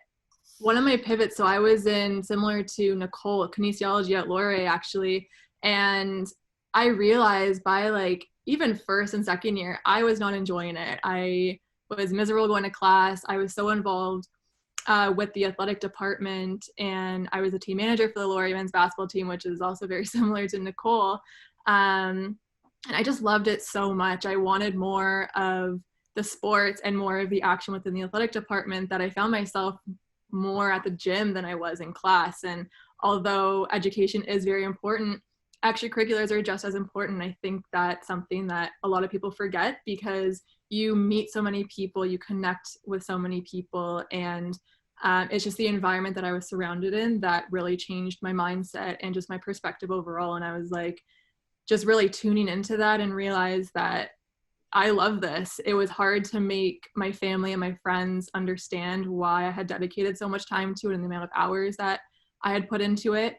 one of my pivots, so I was in, similar to Nicole, kinesiology at Laurier actually, and I realized by like even first and second year, I was not enjoying it. I was miserable going to class. I was so involved with the athletic department, and I was a team manager for the Laurier men's basketball team, which is also very similar to Nicole. And I just loved it so much. I wanted more of the sports and more of the action within the athletic department, that I found myself more at the gym than I was in class. And although education is very important, extracurriculars are just as important. I think that's something that a lot of people forget, because you meet so many people, you connect with so many people, and it's just the environment that I was surrounded in that really changed my mindset and just my perspective overall. And I was like, just really tuning into that and realize that I love this. It was hard to make my family and my friends understand why I had dedicated so much time to it and the amount of hours that I had put into it.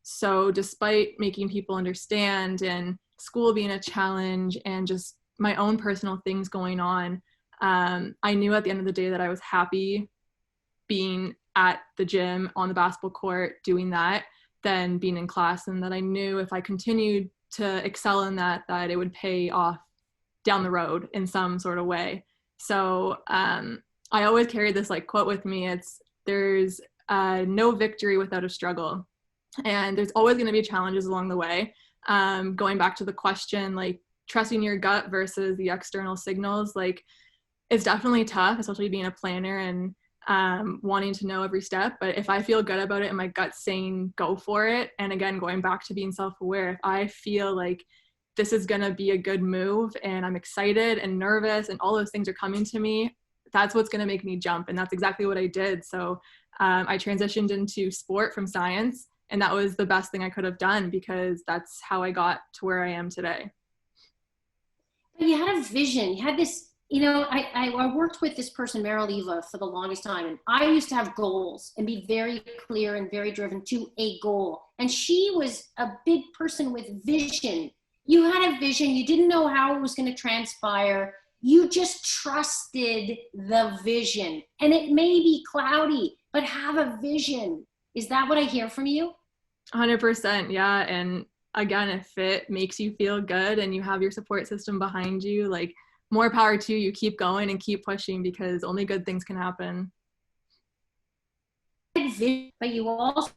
So despite making people understand and school being a challenge and just my own personal things going on, I knew at the end of the day that I was happy being at the gym, on the basketball court, doing that, than being in class, and that I knew if I continued to excel in that, that it would pay off down the road in some sort of way. So I always carry this like quote with me. There's no victory without a struggle. And there's always going to be challenges along the way. Going back to the question, like trusting your gut versus the external signals, like it's definitely tough, especially being a planner and wanting to know every step. But if I feel good about it and my gut's saying go for it, and again, going back to being self-aware, if I feel like this is going to be a good move and I'm excited and nervous and all those things are coming to me, that's what's going to make me jump. And that's exactly what I did. So I transitioned into sport from science, and that was the best thing I could have done because that's how I got to where I am today. You had a vision. You had this, I worked with this person, Meryl Eva, for the longest time. And I used to have goals and be very clear and very driven to a goal. And she was a big person with vision. You had a vision. You didn't know how it was going to transpire. You just trusted the vision. And it may be cloudy, but have a vision. Is that what I hear from you? 100%. Yeah. And again, if it makes you feel good and you have your support system behind you, like more power to you. Keep going and keep pushing because only good things can happen. But you also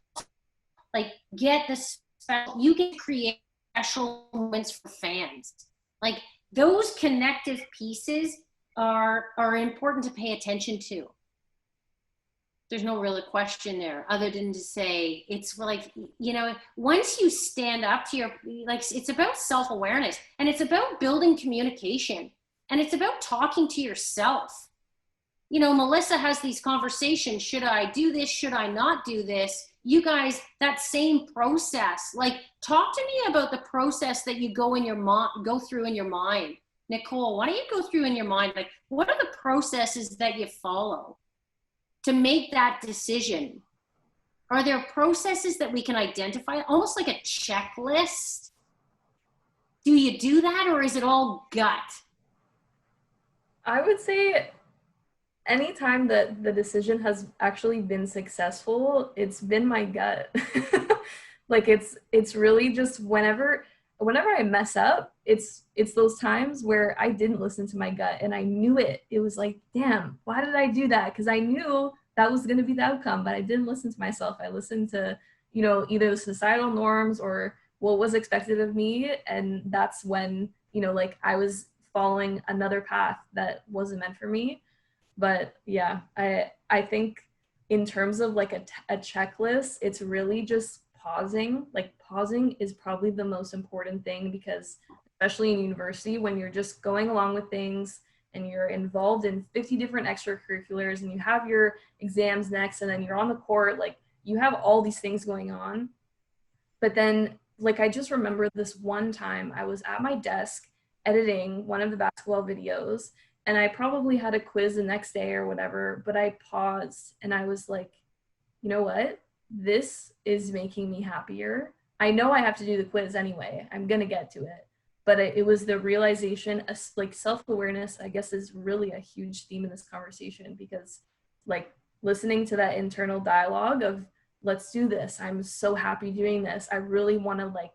like get the special, you can create special moments for fans. Like those connective pieces are important to pay attention to. There's no real question there other than to say, it's like, once you stand up to it's about self-awareness, and it's about building communication, and it's about talking to yourself. Melissa has these conversations. Should I do this? Should I not do this? You guys, that same process, like talk to me about the process that you go through in your mind. Nicole, why don't you go through in your mind? Like, what are the processes that you follow to make that decision? Are there processes that we can identify, almost like a checklist? Do you do that, or is it all gut? I would say anytime that the decision has actually been successful, it's been my gut. Like it's really just whenever I mess up, it's those times where I didn't listen to my gut and I knew it. It was like, damn, why did I do that? Because I knew that was going to be the outcome, but I didn't listen to myself. I listened to, either the societal norms or what was expected of me. And that's when, like I was following another path that wasn't meant for me. But yeah, I think in terms of like a checklist, it's really just pausing. Like pausing is probably the most important thing, because especially in university, when you're just going along with things and you're involved in 50 different extracurriculars and you have your exams next and then you're on the court, like you have all these things going on. But then like I just remember this one time I was at my desk editing one of the basketball videos, and I probably had a quiz the next day or whatever, but I paused and I was like, you know what? This is making me happier. I know I have to do the quiz anyway. I'm going to get to it. But it was the realization, like self-awareness, I guess, is really a huge theme in this conversation, because like listening to that internal dialogue of, let's do this. I'm so happy doing this. I really want to like,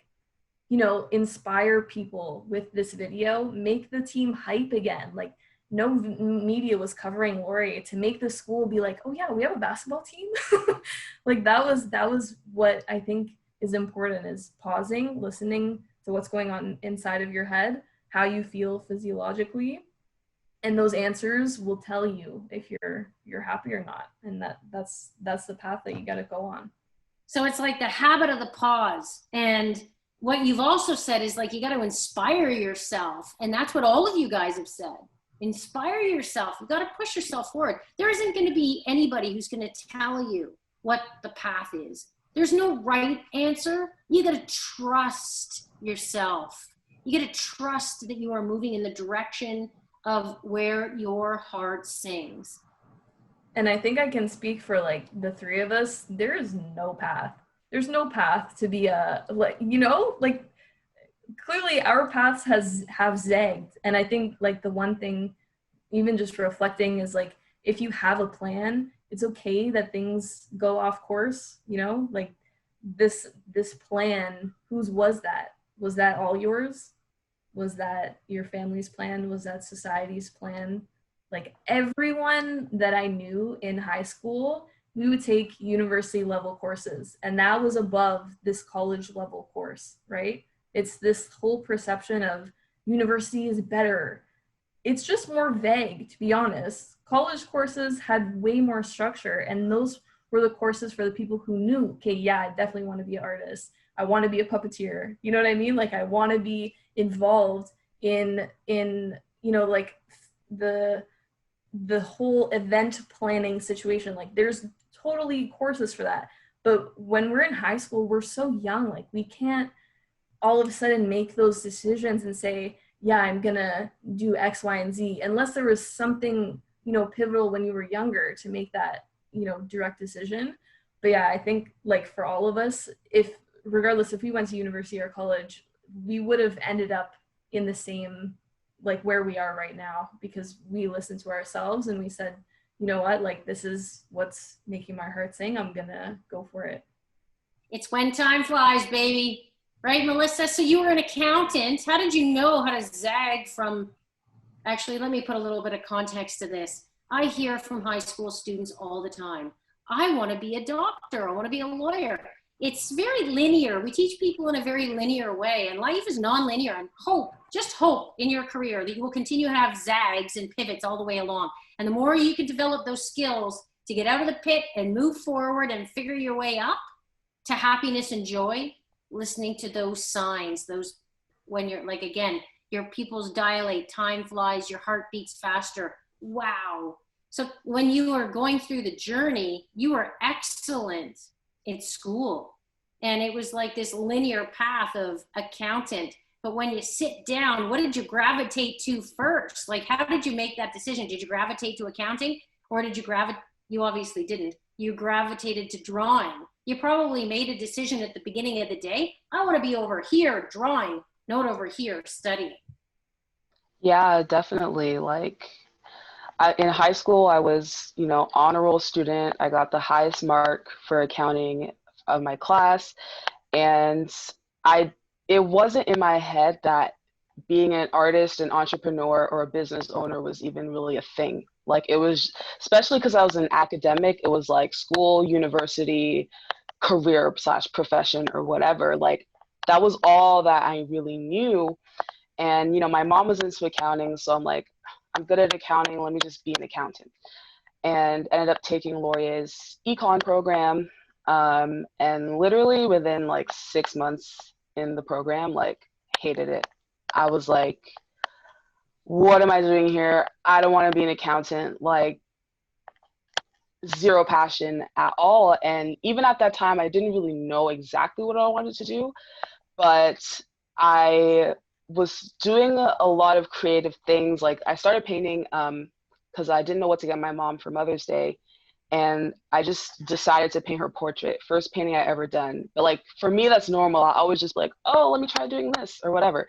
inspire people with this video, make the team hype again. Like no media was covering Lori, to make the school be like, oh yeah, we have a basketball team. Like that was what I think is important, is pausing, listening to what's going on inside of your head, how you feel physiologically, and those answers will tell you if you're happy or not. And that's the path that you got to go on. So it's like the habit of the pause. And what you've also said is like, you got to inspire yourself. And that's what all of you guys have said. Inspire yourself. You got to push yourself forward. There isn't going to be anybody who's going to tell you what the path is. There's no right answer. You got to trust yourself. You got to trust that you are moving in the direction of where your heart sings. And I think I can speak for like the three of us. There is no path. There's no path to be a, like, you know, like clearly our paths have zagged. And I think like the one thing, even just reflecting, is like, if you have a plan, it's okay that things go off course, you know, like this plan, whose was that? Was that all yours? Was that your family's plan? Was that society's plan? Like everyone that I knew in high school, we would take university level courses, and that was above this college level course, right? It's this whole perception of university is better. It's just more vague, to be honest. College courses had way more structure, and those were the courses for the people who knew, okay, yeah, I definitely want to be an artist. I want to be a puppeteer. You know what I mean? Like I want to be involved in you know, like the whole event planning situation. Like there's totally courses for that. But when we're in high school, we're so young, like we can't all of a sudden make those decisions and say, yeah, I'm gonna do X, Y, and Z, unless there was something, you know, pivotal when you were younger to make that, you know, direct decision. But yeah, I think like for all of us, if regardless if we went to university or college, we would have ended up in the same, like where we are right now, because we listened to ourselves and we said, you know what, like this is what's making my heart sing, I'm gonna go for it. It's when time flies, baby. Right, Melissa? So you were an accountant. How did you know how to zag from, actually, let me put a little bit of context to this. I hear from high school students all the time, I want to be a doctor, I want to be a lawyer. It's very linear. We teach people in a very linear way, and life is non-linear. And hope, just hope in your career that you will continue to have zags and pivots all the way along. And the more you can develop those skills to get out of the pit and move forward and figure your way up to happiness and joy, listening to those signs, those, when you're like, again, your pupils dilate, time flies, your heart beats faster. Wow. So when you are going through the journey, you are excellent in school. And it was like this linear path of accountant. But when you sit down, what did you gravitate to first? Like, how did you make that decision? Did you gravitate to accounting, or did you you obviously didn't. You gravitated to drawing. You probably made a decision at the beginning of the day. I want to be over here drawing, not over here studying. Yeah, definitely. Like in high school, I was, you know, honor roll student. I got the highest mark for accounting of my class. And it wasn't in my head that being an artist, an entrepreneur, or a business owner was even really a thing. Like it was, especially because I was an academic, it was like school, university, career / profession or whatever. Like that was all that I really knew. And, you know, my mom was into accounting. So I'm like, I'm good at accounting. Let me just be an accountant. And ended up taking Laurier's econ program. And literally within like 6 months in the program, like hated it. I was like, what am I doing here? I don't want to be an accountant. Like zero passion at all. And even at that time, I didn't really know exactly what I wanted to do, but I was doing a lot of creative things. Like I started painting because I didn't know what to get my mom for Mother's Day. And I just decided to paint her portrait. First painting I ever done. But like for me, that's normal. I always just like, oh, let me try doing this or whatever.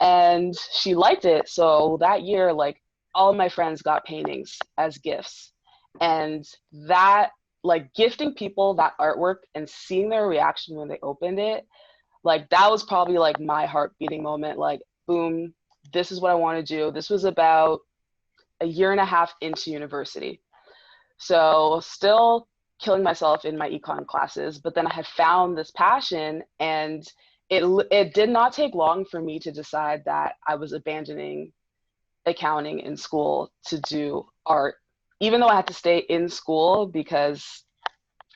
And she liked it. So that year, like all of my friends got paintings as gifts. And that, like gifting people that artwork and seeing their reaction when they opened it, like that was probably like my heart beating moment. Like, boom, this is what I want to do. This was about a year and a half into university. So still killing myself in my econ classes, but then I had found this passion, and it did not take long for me to decide that I was abandoning accounting in school to do art, even though I had to stay in school because,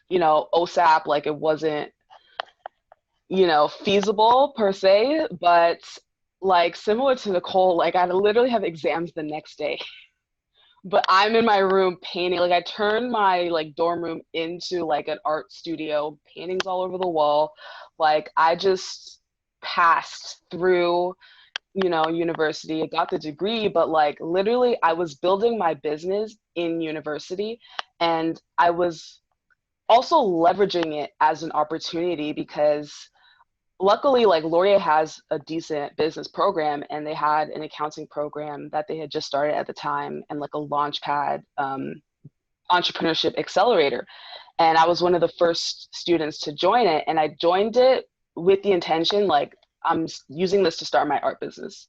you know, OSAP, like it wasn't, you know, feasible per se, but like similar to Nicole, like I literally have exams the next day, but I'm in my room painting. Like I turned my like dorm room into like an art studio, paintings all over the wall. Like I just passed through, you know, university. I got the degree, but like literally I was building my business in university, and I was also leveraging it as an opportunity because luckily like Laurier has a decent business program, and they had an accounting program that they had just started at the time, and like a launchpad entrepreneurship accelerator. And I was one of the first students to join it, and I joined it with the intention like I'm using this to start my art business.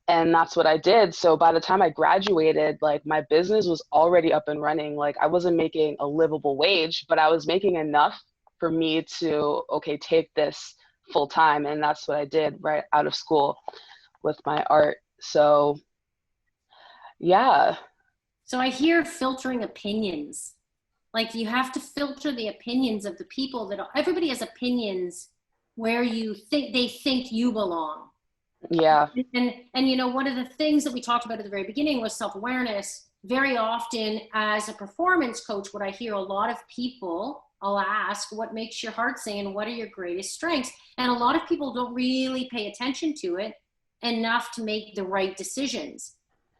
And that's what I did. So by the time I graduated, like my business was already up and running. Like I wasn't making a livable wage, but I was making enough for me to, okay, take this full time. And that's what I did right out of school with my art. So yeah. So I hear filtering opinions. Like you have to filter the opinions of the people that everybody has opinions where you think they think you belong. Yeah. And you know, one of the things that we talked about at the very beginning was self-awareness. Very often as a performance coach, what I hear a lot of people, I'll ask, what makes your heart sing and what are your greatest strengths? And a lot of people don't really pay attention to it enough to make the right decisions.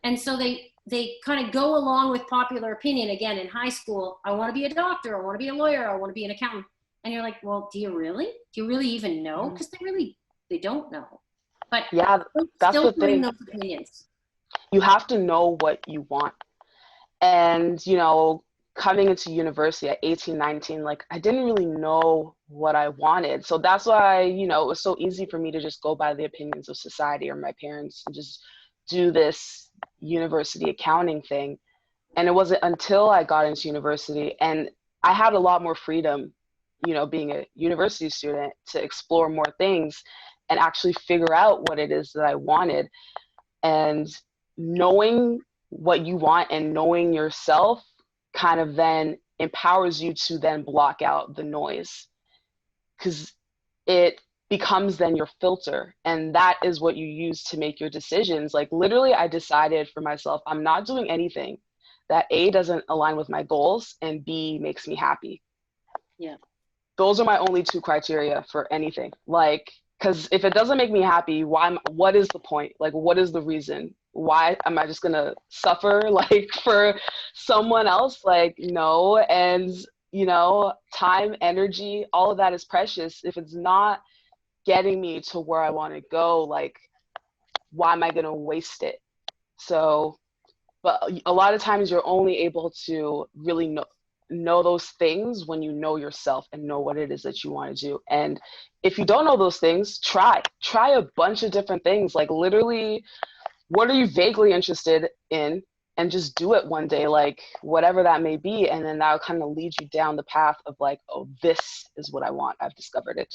And so they kind of go along with popular opinion. Again, in high school, I want to be a doctor, I want to be a lawyer, I want to be an accountant. And you're like, well, do you really even know? Because they don't know. But yeah, that's the thing. those opinions. You have to know what you want. And, you know, coming into university at 18, 19, like I didn't really know what I wanted. So that's why, you know, it was so easy for me to just go by the opinions of society or my parents and just do this university accounting thing. And it wasn't until I got into university and I had a lot more freedom, you know, being a university student, to explore more things and actually figure out what it is that I wanted. And knowing what you want and knowing yourself kind of then empowers you to then block out the noise, because it becomes then your filter, and that is what you use to make your decisions. Like literally I decided for myself, I'm not doing anything that A, doesn't align with my goals, and B, makes me happy. Yeah. Those are my only two criteria for anything. Like, because if it doesn't make me happy, what is the point? Like, what is the reason? Why am I just gonna suffer like for someone else? Like, no. And you know, time, energy, all of that is precious. If it's not getting me to where I want to go, like, why am I gonna waste it? So, but a lot of times you're only able to really know those things when you know yourself and know what it is that you want to do. And if you don't know those things, try a bunch of different things. Like literally, what are you vaguely interested in, and just do it one day, like whatever that may be. And then that'll kind of lead you down the path of like, oh, this is what I want. I've discovered it.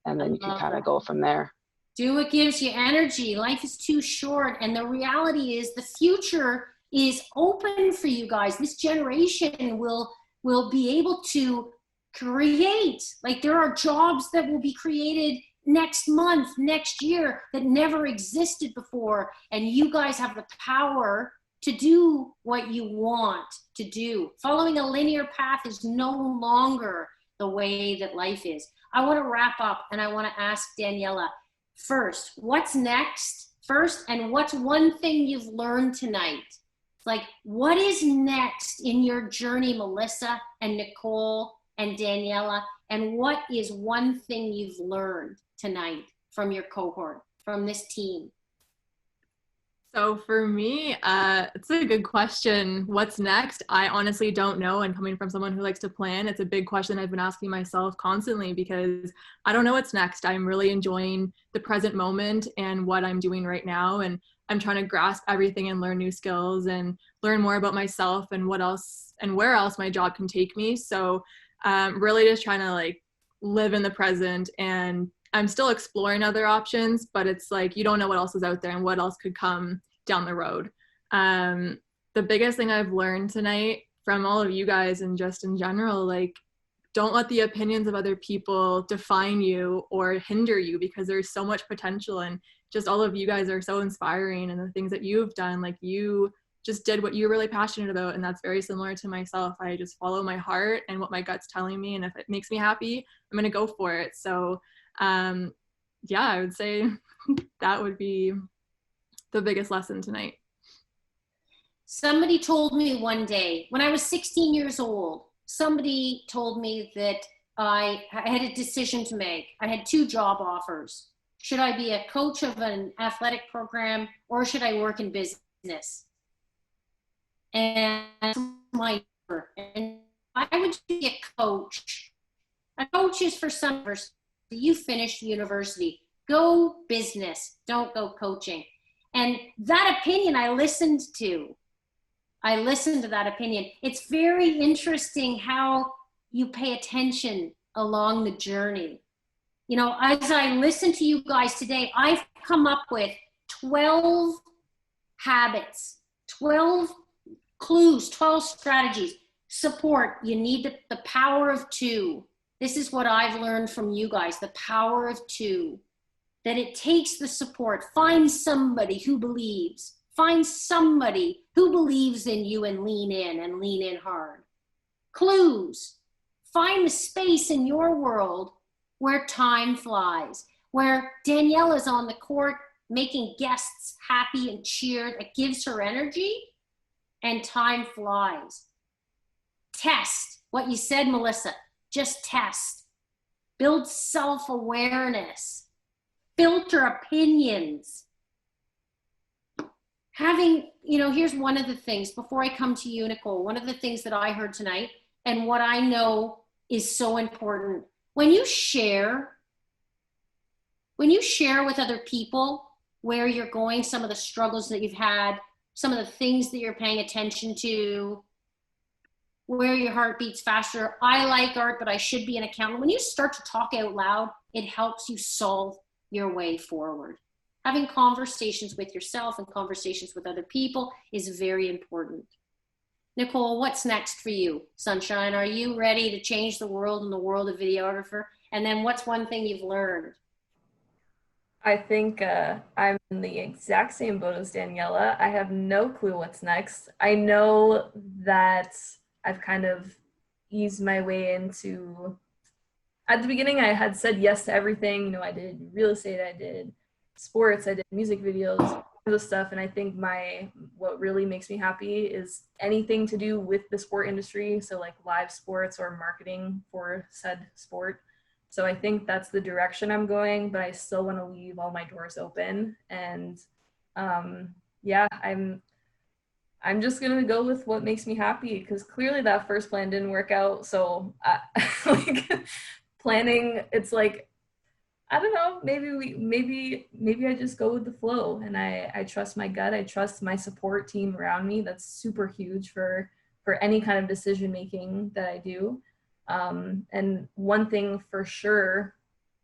And then you can kind of go from there. Do what gives you energy. Life is too short. And the reality is the future is open for you guys. This generation will be able to create. Like there are jobs that will be created next month, next year, that never existed before. And you guys have the power to do what you want to do. Following a linear path is no longer the way that life is. I want to wrap up and I want to ask Daniela first, what's next first, and what's one thing you've learned tonight? Like, what is next in your journey, Melissa and Nicole and Daniela? And what is one thing you've learned tonight from your cohort, from this team? So for me, it's a good question. What's next? I honestly don't know. And coming from someone who likes to plan, it's a big question I've been asking myself constantly, because I don't know what's next. I'm really enjoying the present moment and what I'm doing right now. And I'm trying to grasp everything and learn new skills and learn more about myself and what else and where else my job can take me. So really just trying to like live in the present, and I'm still exploring other options, but it's like you don't know what else is out there and what else could come down the road. The biggest thing I've learned tonight from all of you guys and just in general, like, don't let the opinions of other people define you or hinder you, because there's so much potential, and just all of you guys are so inspiring, and the things that you've done, like you just did what you're really passionate about. And that's very similar to myself. I just follow my heart and what my gut's telling me. And if it makes me happy, I'm going to go for it. So yeah, I would say that would be the biggest lesson tonight. Somebody told me one day when I was 16 years old, somebody told me that I had a decision to make. I had 2 job offers. Should I be a coach of an athletic program or should I work in business? And my and I would be a coach. A coach is for some person. You finished university. Go business. Don't go coaching. And that opinion I listened to. I listened to that opinion. It's very interesting how you pay attention along the journey. You know, as I listen to you guys today, I've come up with 12 habits, 12 clues, 12 strategies. Support, you need the power of 2. This is what I've learned from you guys, the power of 2. That it takes the support. Find somebody who believes. Find somebody who believes in you and lean in hard. Clues. Find the space in your world where time flies, where Daniela's on the court making guests happy and cheered. It gives her energy and time flies. Test what you said, Melissa. Just test. Build self-awareness. Filter opinions. Having, you know, here's one of the things, before I come to you, Nicole, one of the things that I heard tonight and what I know is so important. When you share with other people where you're going, some of the struggles that you've had, some of the things that you're paying attention to, where your heart beats faster. I like art, but I should be an accountant. When you start to talk out loud, it helps you solve your way forward. Having conversations with yourself and conversations with other people is very important. Nicole, what's next for you? Sunshine, are you ready to change the world in the world of videographer? And then what's one thing you've learned? I think I'm in the exact same boat as Daniela. I have no clue what's next. I know that I've kind of eased my way into, at the beginning I had said yes to everything. You know, I did real estate, I did sports, I did music videos, all this stuff. And I think what really makes me happy is anything to do with the sport industry. So like live sports or marketing for said sport. So I think that's the direction I'm going, but I still want to leave all my doors open. And yeah, I'm just going to go with what makes me happy, because clearly that first plan didn't work out. So like planning, it's like, I don't know, maybe I just go with the flow, and I trust my gut. I trust my support team around me. That's super huge for any kind of decision making that I do. And one thing for sure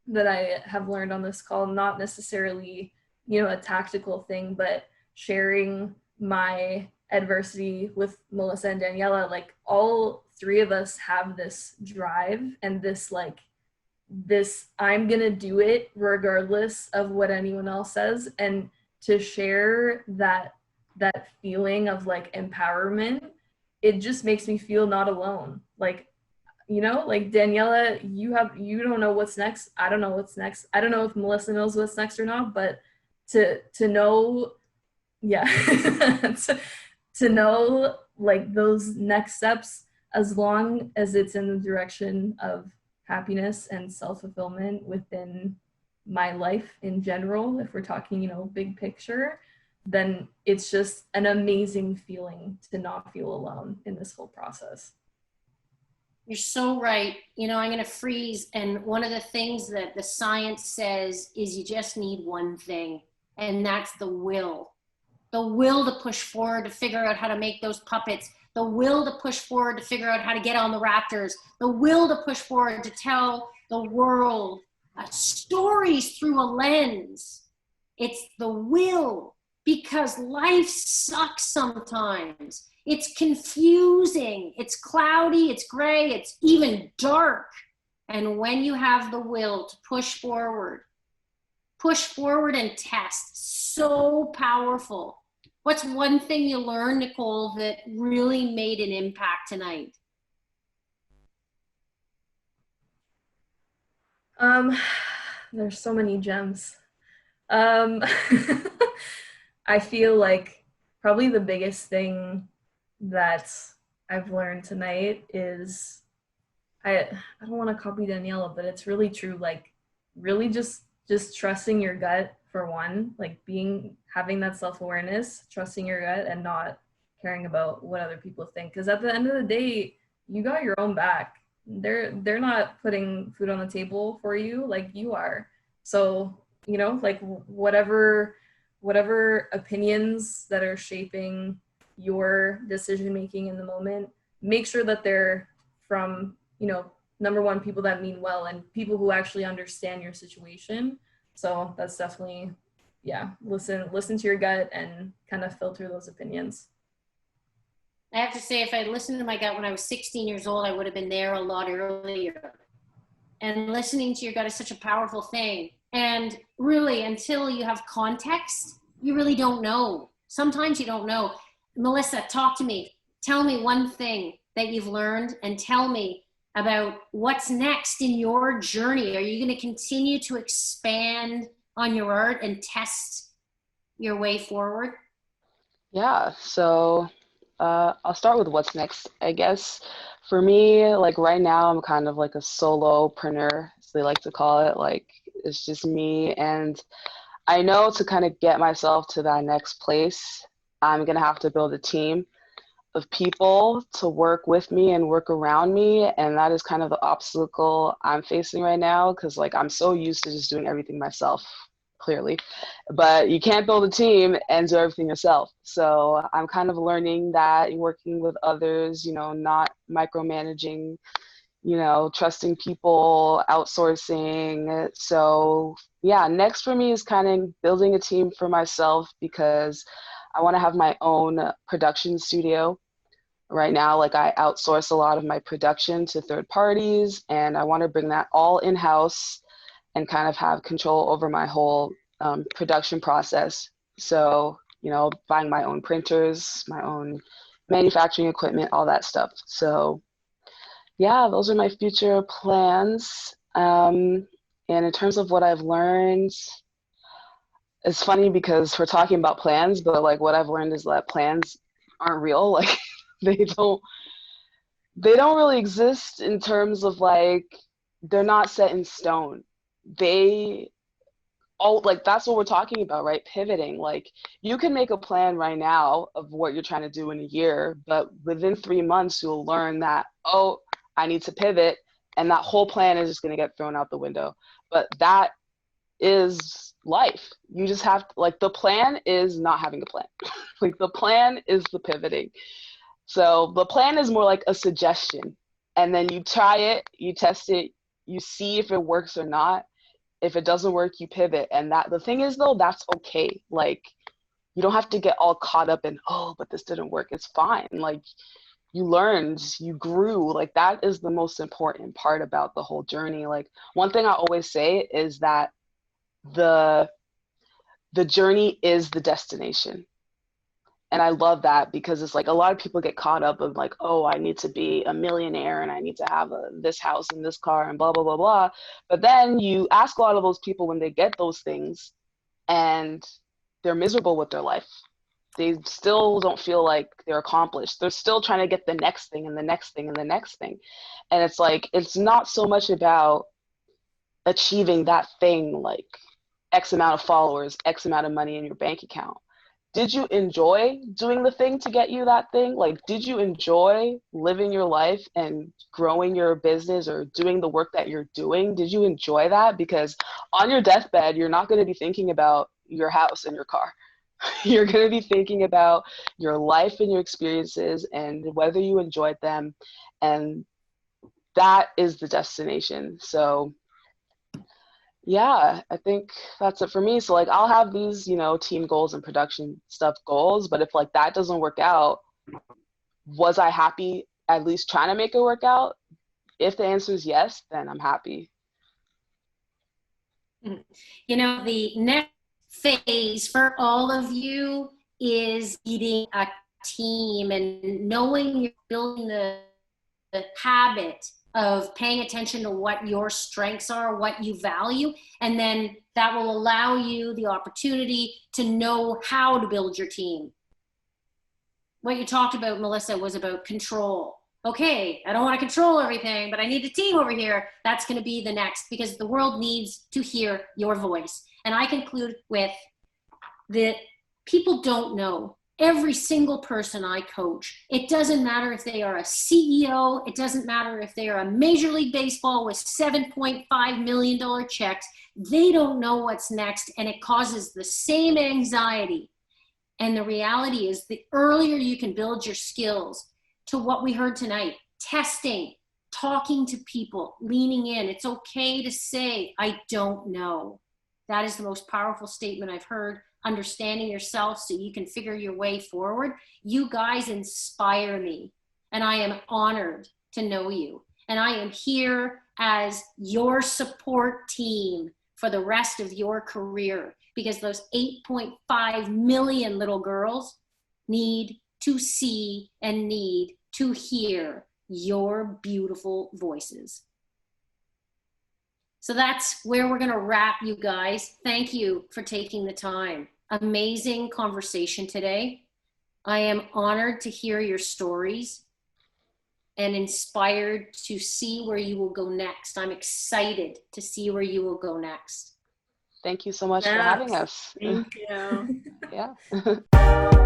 that I have learned on this call, not necessarily, you know, a tactical thing, but sharing my adversity with Melissa and Daniela, like all 3 of us have this drive and this I'm gonna do it regardless of what anyone else says. And to share that feeling of like empowerment, it just makes me feel not alone. Like, you know, like Daniela, you don't know what's next. I don't know what's next. I don't know if Melissa knows what's next or not, but to know, yeah, to know like those next steps, as long as it's in the direction of happiness and self-fulfillment within my life in general, if we're talking, you know, big picture, then it's just an amazing feeling to not feel alone in this whole process. You're so right. You know, I'm going to freeze. And one of the things that the science says is you just need one thing, and that's the will. The will to push forward, to figure out how to make those puppets, the will to push forward, to figure out how to get on the Raptors, the will to push forward, to tell the world stories through a lens. It's the will, because life sucks sometimes. It's confusing, it's cloudy, it's gray, it's even dark. And when you have the will to push forward and test, so powerful. What's one thing you learned, Nicole, that really made an impact tonight? There's so many gems. Um, I feel like probably the biggest thing that I've learned tonight is I don't want to copy Daniela, but it's really true. Like really just trusting your gut for one, like having that self-awareness, trusting your gut and not caring about what other people think. Because at the end of the day, you got your own back. They're not putting food on the table for you like you are. So, like whatever opinions that are shaping your decision making in the moment, make sure that they're from, number one, people that mean well and people who actually understand your situation. So that's definitely, yeah, listen to your gut and kind of filter those opinions. I have to say, if I had listened to my gut when I was 16 years old, I would have been there a lot earlier. And listening to your gut is such a powerful thing. And really, until you have context, you really don't know. Sometimes you don't know. Melissa, talk to me. Tell me one thing that you've learned and tell me about what's next in your journey. Are you going to continue to expand on your art and test your way forward? Yeah, so I'll start with what's next, I guess. For me, like right now, I'm kind of like a solopreneur, as they like to call it. Like it's just me. And I know to kind of get myself to that next place, I'm going to have to build a team of people to work with me and work around me. And that is kind of the obstacle I'm facing right now because like I'm so used to just doing everything myself, clearly. But you can't build a team and do everything yourself. So I'm kind of learning that working with others, not micromanaging, trusting people, outsourcing. So yeah, next for me is kind of building a team for myself because I want to have my own production studio. Right now, like I outsource a lot of my production to third parties, and I want to bring that all in-house and kind of have control over my whole production process. So, buying my own printers, my own manufacturing equipment, all that stuff. So, yeah, those are my future plans. And in terms of what I've learned, it's funny because we're talking about plans, but like what I've learned is that plans aren't real. Like they don't really exist in terms of like they're not set in stone. They like that's what we're talking about, right? Pivoting. Like you can make a plan right now of what you're trying to do in a year, but within 3 months you'll learn that, oh, I need to pivot, and that whole plan is just going to get thrown out the window. But that is life. You just have to, like the plan is not having a plan. Like the plan is the pivoting. So the plan is more like a suggestion, and then you try it, you test it, you see if it works or not. If it doesn't work, you pivot. And that the thing is though, that's okay. Like you don't have to get all caught up in, oh, but this didn't work. It's fine. Like you learned, you grew. Like that is the most important part about the whole journey. Like one thing I always say is that the journey is the destination. And I love that because it's like a lot of people get caught up of like, oh, I need to be a millionaire and I need to have this house and this car and blah, blah, blah, blah. But then you ask a lot of those people when they get those things and they're miserable with their life. They still don't feel like they're accomplished. They're still trying to get the next thing and the next thing and the next thing. And it's like, it's not so much about achieving that thing, like X amount of followers, X amount of money in your bank account. Did you enjoy doing the thing to get you that thing? Like, did you enjoy living your life and growing your business or doing the work that you're doing? Did you enjoy that? Because on your deathbed, you're not going to be thinking about your house and your car. You're going to be thinking about your life and your experiences and whether you enjoyed them. And that is the destination. So yeah, I think that's it for me. So like I'll have these, team goals and production stuff goals, but if like that doesn't work out, was I happy at least trying to make it work out? If the answer is yes, then I'm happy. The next phase for all of you is leading a team and knowing you're building the habit of paying attention to what your strengths are, what you value, and then that will allow you the opportunity to know how to build your team. What you talked about, Melissa, was about control. Okay, I don't want to control everything, but I need a team over here. That's going to be the next, because the world needs to hear your voice. And I conclude with that people don't know. Every single person I coach, it doesn't matter if they are a CEO, it doesn't matter if they are a Major League Baseball with $7.5 million checks, they don't know what's next, and it causes the same anxiety. And the reality is, the earlier you can build your skills to what we heard tonight, testing, talking to people, leaning in. It's okay to say, I don't know. That is the most powerful statement I've heard. Understanding yourself so you can figure your way forward. You guys inspire me, and I am honored to know you. And I am here as your support team for the rest of your career, because those 8.5 million little girls need to see and need to hear your beautiful voices. So that's where we're going to wrap, you guys. Thank you for taking the time. Amazing conversation today. I am honored to hear your stories and inspired to see where you will go next. I'm excited to see where you will go next. Thank you so much for having us. Thank you. Yeah.